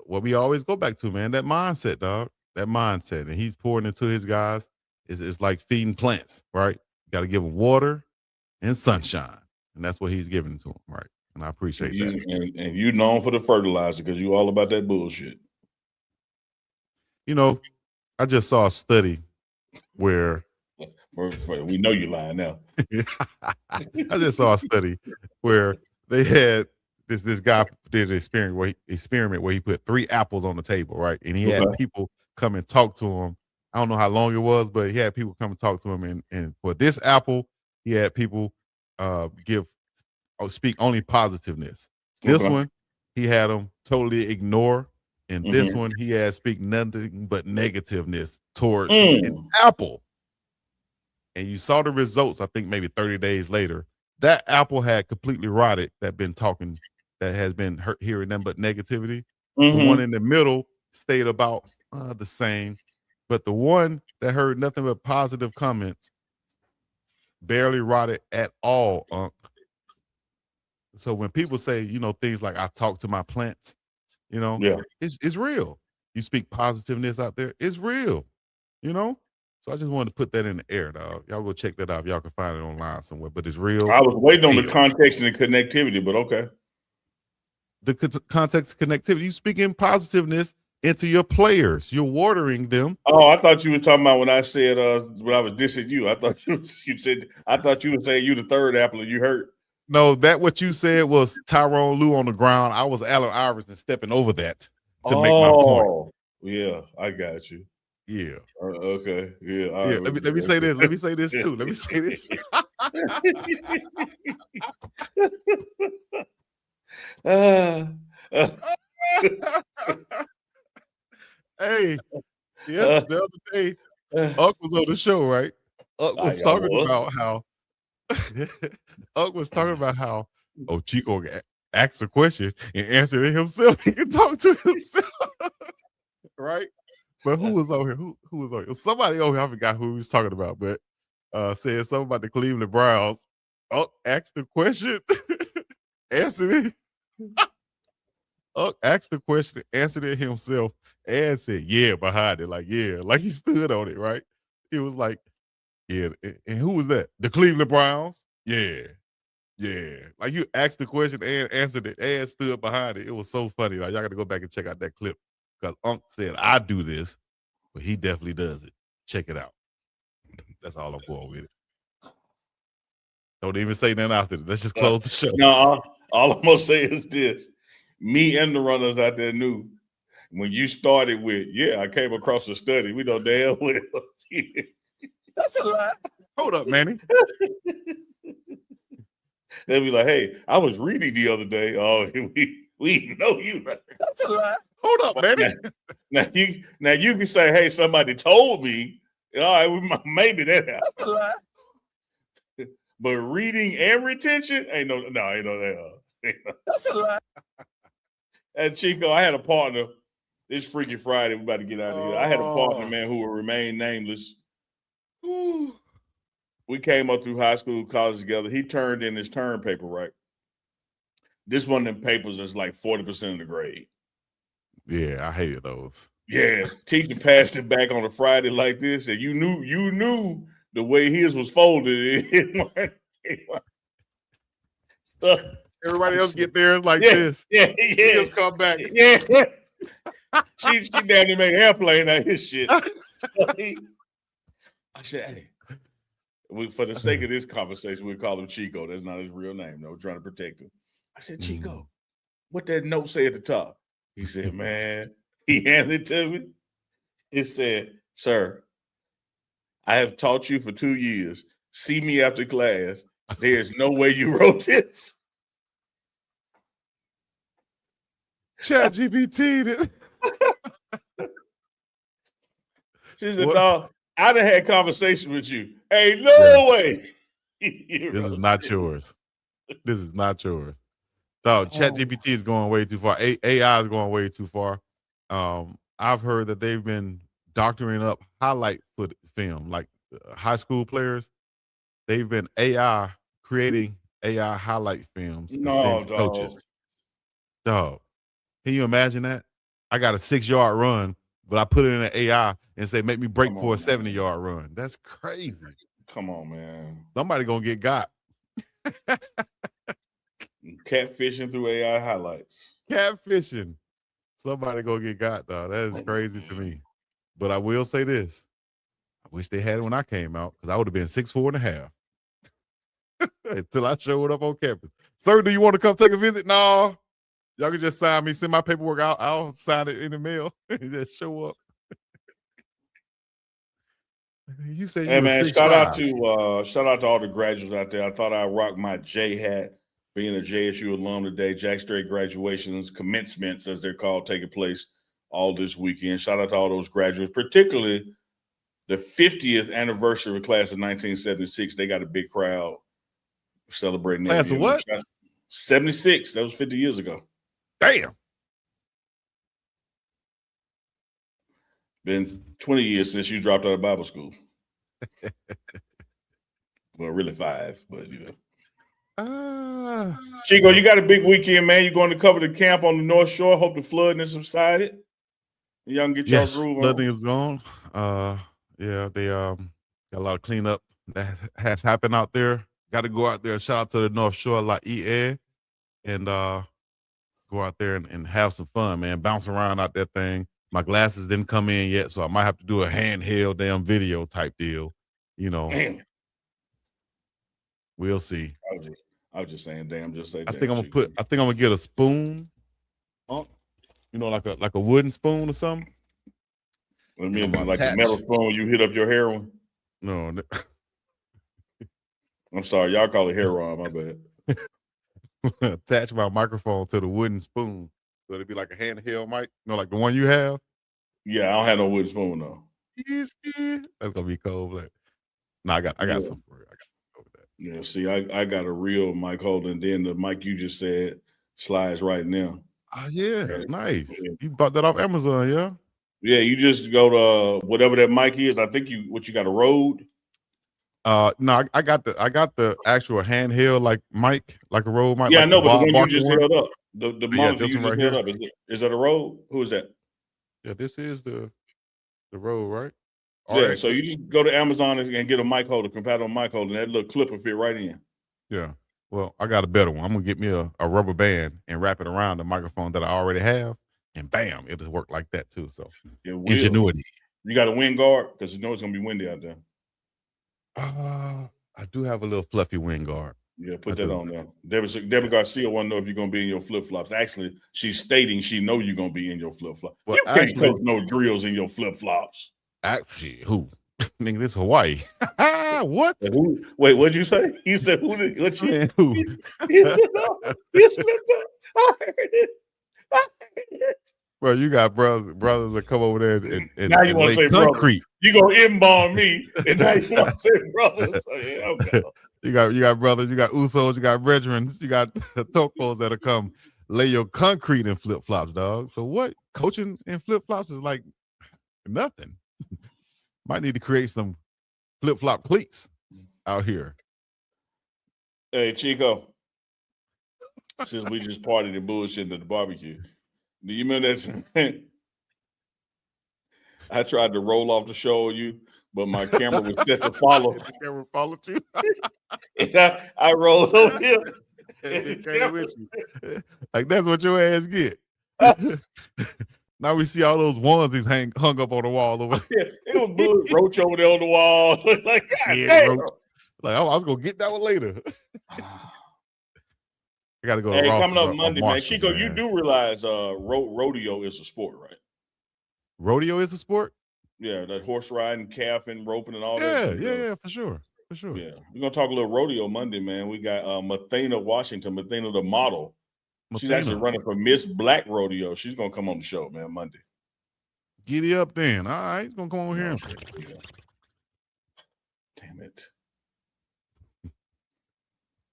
what we always go back to, man, that mindset, dog. That mindset. And he's pouring into his guys. It's like feeding plants, right? You got to give them water and sunshine. And that's what he's giving to them, right? And I appreciate that. And you known for the fertilizer because you all about that bullshit. I just saw a study where we know you're lying now. I just saw a study where they had this guy did an experiment where he put 3 apples on the table, right? And he had people come and talk to him. I don't know how long it was, but he had people come and talk to him. And for this apple, he had people speak only positiveness. This one, he had them totally ignore. And this one, he had speak nothing but negativeness towards his apple. And you saw the results, I think maybe 30 days later. that apple had completely rotted, that has been hearing them but negativity. The one in the middle stayed about the same, but the one that heard nothing but positive comments barely rotted at all, Unc. So when people say, things like I talk to my plants, Yeah. it's real. You speak positiveness out there, it's real, So I just wanted to put that in the air, dog. Y'all go check that out. Y'all can find it online somewhere, but it's real. I was waiting on the context and the connectivity, but okay. The context of connectivity. You speaking positiveness into your players. You're watering them. Oh, I thought you were talking about when I said when I was dissing you. I thought you said I thought you were saying you the third apple and you hurt. No, that what you said was Tyrone Lue on the ground. I was Allen Iverson stepping over that to make my point. Yeah, I got you. Yeah. Okay. Yeah. Yeah. Let me say this. Let me say this too. Let me say this. Hey, yes, the other day, Unc was on the show, right? Unc was talking about how Chico asked a question and answered it himself. He can talk to himself. Right? But who was on here? Who was on here? Somebody over here, I forgot who he was talking about, but said something about the Cleveland Browns. Unc asked the question, answered it. Unc asked the question, answered it himself, and said, yeah, behind it. Like he stood on it, right? It was like, yeah, and who was that? The Cleveland Browns? Yeah. Like you asked the question and answered it and stood behind it. It was so funny. Like y'all got to go back and check out that clip because Unc said, I do this, but he definitely does it. Check it out. That's all I'm going with it. Don't even say nothing after it. Let's just close the show. No, all I'm going to say is this. Me and the runners out there knew when you started with, I came across a study. We know damn well. That's a lie. Hold up, Manny. They'll be like, hey, I was reading the other day. Oh, we know you. That's a lie. Hold up, Manny. Now you can say, hey, somebody told me. All right, maybe that happened. That's a lie. But reading and retention ain't no that. That's a lie. And Chico, I had a partner. It's Freaky Friday. We're about to get out of here. I had a partner, man, who will remain nameless. We came up through high school, college together. He turned in his term paper, right? This one of them papers is like 40% of the grade. Yeah, I hated those. Yeah, teacher passed it back on a Friday like this, and you knew the way his was folded. Everybody else get theirs like this. Yeah. He just come back. Yeah. she down there made an airplane out of his shit. I said, hey, for the sake of this conversation, we call him Chico. That's not his real name. No, we're trying to protect him. I said, Chico, what that note say at the top? He said, man, he handed it to me. It said, sir, I have taught you for 2 years. See me after class. There's no way you wrote this. ChatGPT. She said, dog, I done had conversation with you. Ain't no way. This is not yours. This is not yours. Dog, ChatGPT is going way too far. AI is going way too far. I've heard that they've been doctoring up highlight film, like high school players. They've been creating AI highlight films to send to coaches. Dog, can you imagine that? I got a 6-yard run, but I put it in an AI and say, make me break for a 70-yard run. That's crazy. Come on, man. Somebody gonna get got. Catfishing through AI highlights. Catfishing. Somebody gonna get got, dog. That is crazy to me. But I will say this. I wish they had it when I came out because I would have been 6'4.5" until I showed up on campus. Sir, do you want to come take a visit? No. Y'all can just sign me, send my paperwork out. I'll sign it in the mail and just show up. You say, hey man, shout out to all the graduates out there. I thought I'd rock my J hat, being a JSU alum today. Jack Strait graduations, commencements as they're called, taking place all this weekend. Shout out to all those graduates, particularly the 50th anniversary of class of 1976. They got a big crowd. Celebrating that. Class of what? 76. That was 50 years ago. Damn. Been 20 years since you dropped out of Bible school. Well, really 5, but Chico, you got a big weekend, man. You're going to cover the camp on the North Shore. Hope the flooding has subsided. Y'all can get y'all groove on. Flooding is gone. Yeah, they got a lot of cleanup that has happened out there. Got to go out there. Shout out to the North Shore, La EA, and go out there and have some fun, man. Bounce around out that thing. My glasses didn't come in yet, so I might have to do a handheld damn video type deal. Damn. We'll see. I was just saying, damn. Just say. I think I'm gonna get a spoon. Like a wooden spoon or something. Like a metal spoon you hit up your heroin. No. I'm sorry, y'all call it heroin. My bad. Attach my microphone to the wooden spoon, so it'd be like a handheld mic. Like the one you have. Yeah, I don't have no wooden spoon though. That's gonna be cold. But no, I got something for it. I got over that. Yeah, see, I got a real mic holder, and then the mic you just said slides right now. Oh yeah, nice. Yeah. You bought that off Amazon, yeah? Yeah, you just go to whatever that mic is. I think you got a Rode. No, I got the actual handheld like mic, like a Rode mic. Yeah, like I know, but the one you just held up, the monitor you just right held up, is that a Rode? Who is that? Yeah, this is the Rode, right? Yeah, so you just go to Amazon and get a mic holder, compatible mic holder, and that little clip will fit right in. Yeah. Well, I got a better one. I'm gonna get me a rubber band and wrap it around the microphone that I already have, and bam, it'll just work like that too. So ingenuity. You got a wind guard because you know it's gonna be windy out there. I do have a little fluffy wind guard. Yeah, put that on there. Debbie Garcia want to know if you're gonna be in your flip flops. Actually, she's stating she know you're gonna be in your flip flops. Well, you can't coach no drills in your flip flops. Actually, who? Nigga, this Hawaii. What? Wait, what'd you say? You said who? What you? Man, who? You said no. You slipped up. I heard it. Bro, you got brothers that come over there and now you want to say concrete. You gonna embalm me, and now you want to say brothers. So, yeah, okay. You got brothers, you got Usos, you got brethren, you got Tokos that'll come lay your concrete in flip flops, dog. So what? Coaching in flip flops is like nothing. Might need to create some flip flop cleats out here. Hey, Chico, since we just partied and bullshit at the barbecue, do you remember that time I tried to roll off to show you, but my camera was set to follow? The camera followed you. And I rolled over here. And it came with you. Like that's what your ass get. Now we see all those onesies hung up on the wall over there. Yeah, it was good. Roach over there on the wall. Like, God damn. Like I was gonna get that one later. I gotta go. Hey, to coming up Monday, man. Marshall, Chico, you do realize rodeo is a sport, right? Rodeo is a sport? Yeah, that horse riding, calving, roping, and all that. Yeah, for sure. Yeah, we're gonna talk a little rodeo Monday, man. We got Mathena Washington, Mathena the model. She's actually running for Miss Black Rodeo. She's gonna come on the show, man, Monday. Giddy up then. All right, he's gonna come over here. Yeah. Damn it.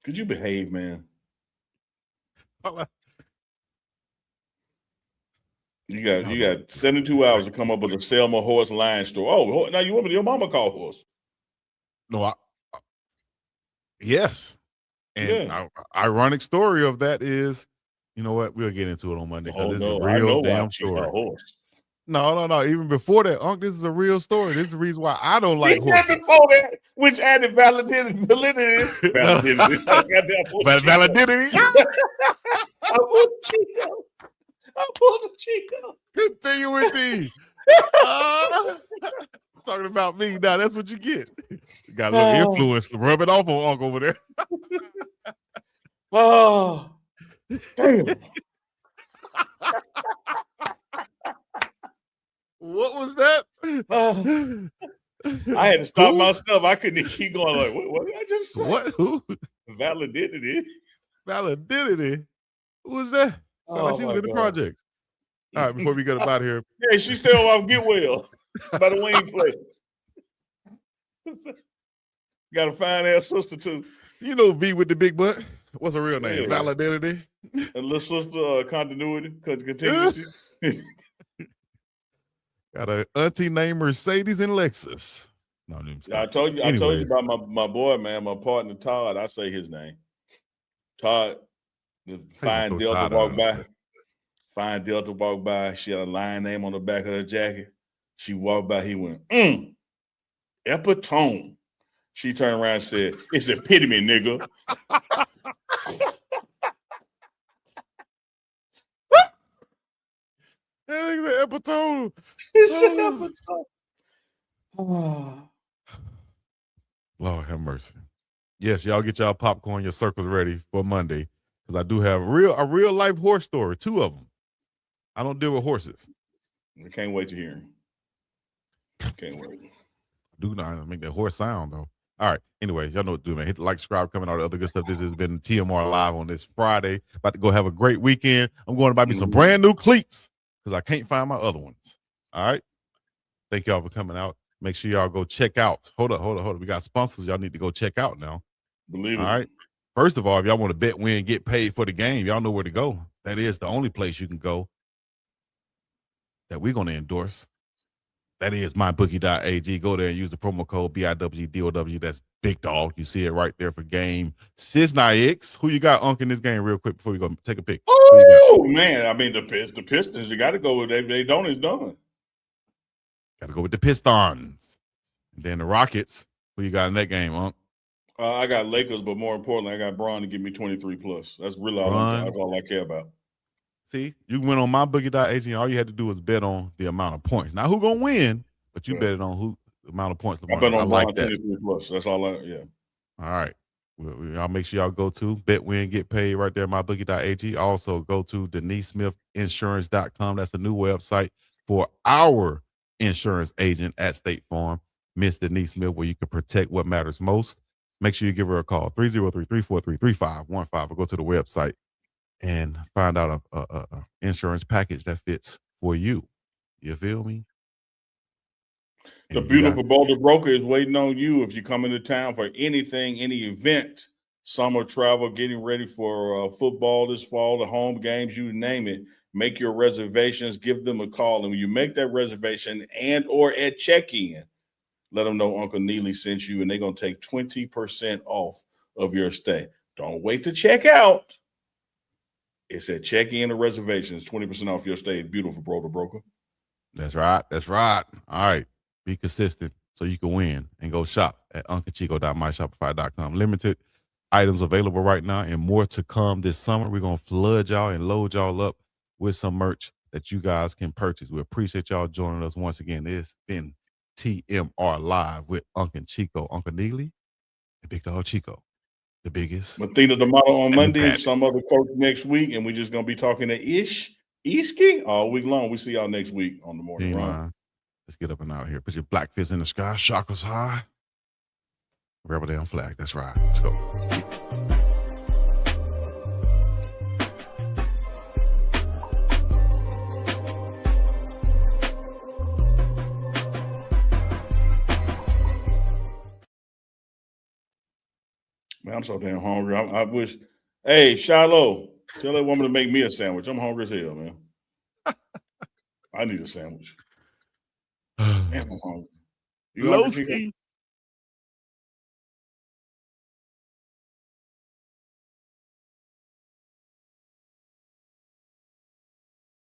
Could you behave, man? You got 72 hours to come up with a Selma horse line store. Oh, now you want me your mama call horse? No, yes. And ironic story of that is, you know what? We'll get into it on Monday because this is a real damn story. No. Even before that, this is a real story. This is the reason why I don't like horses. Before that, which added validity. Validity. I pulled the Chico. Continuity. Talking about me now. That's what you get. You got a little influence. Rub it off on Uncle over there. Oh, damn. What was that? I had to stop my stuff. I couldn't keep going. Like, what did I just say? What? Who? Validity. Validity. Who was that? Sound like she was in the projects. All right, before we get up out of here. Yeah, she's still off Get Well by the wing place. Got a fine ass sister too. You know V with the big butt. What's her real name? Yeah. Validity. And little sister continuity, continuity. Got a auntie named Mercedes and Lexus. No, Yeah, I told you about my boy, man, my partner Todd. I say his name. Todd, the fine Delta walked by. Fine Delta walked by. She had a line name on the back of her jacket. She walked by. He went, Epitome. She turned around and said, "It's epitome, nigga." Epitome. It's an epitome. Lord have mercy. Yes, y'all get y'all popcorn, your circles ready for Monday, because I do have a real life horse story, 2 of them. I don't deal with horses. I can't wait to hear him. Can't wait. Do not make that horse sound though. All right. Anyways, y'all know what to do, man. Hit the like, subscribe, comment, all the other good stuff. This has been TMR Live on this Friday. About to go have a great weekend. I'm going to buy me some brand new cleats because I can't find my other ones. All right. Thank y'all for coming out. Make sure y'all go check out. Hold up. We got sponsors y'all need to go check out now. Believe it. All right. First of all, if y'all want to bet, win, get paid for the game, y'all know where to go. That is the only place you can go that we're going to endorse. That is MyBookie.ag. Go there and use the promo code BIWDOW. That's Big Dog. You see it right there for game Cisnaix. Who you got, Unc, in this game real quick before we go take a pick? Oh, man. I mean, the Pistons, you got to go with they don't, it's done. Got to go with the Pistons. And then the Rockets. Who you got in that game, Unc? I got Lakers, but more importantly, I got Bron to give me 23 plus. That's really all I care about. See, you went on MyBookie.ag, and all you had to do was bet on the amount of points. Not who gonna win, but you bet it on the amount of points. I bet on Bron 23 plus. That's all yeah. All right. Y'all make sure y'all go to Bet Win Get Paid right there, MyBookie.ag. Also go to DeniseSmithInsurance.com. That's a new website for our insurance agent at State Farm, Miss Denise Smith, where you can protect what matters most. Make sure you give her a call, 303-343-3515, or go to the website and find out a insurance package that fits for you. You feel me? The beautiful Boulder broker is waiting on you if you come into town for anything, any event, summer travel, getting ready for football this fall, the home games, you name it. Make your reservations, give them a call. And when you make that reservation and or at check-in, let them know Uncle Neely sent you, and they're going to take 20% off of your stay. Don't wait to check out. It's at check-in or reservations, 20% off your stay. Beautiful Boulder broker. That's right. All right. Be consistent so you can win, and go shop at unclechico.myshopify.com. Limited items available right now and more to come this summer. We're going to flood y'all and load y'all up with some merch that you guys can purchase. We appreciate y'all joining us once again. It's been TMR Live with Uncle Chico, Uncle Neely, and Big Dog Chico, the biggest. Mathena the model on Monday, and some other coach next week, and we're just going to be talking to Iski all week long. We see y'all next week on the morning run. Let's get up and out of here. Put your black fist in the sky, chakras high. Rebel down flag. That's right. Let's go. Man, I'm so damn hungry. I wish. Hey, Shiloh, tell that woman to make me a sandwich. I'm hungry as hell, man. I need a sandwich. Man, I'm hungry. You hungry, Chico?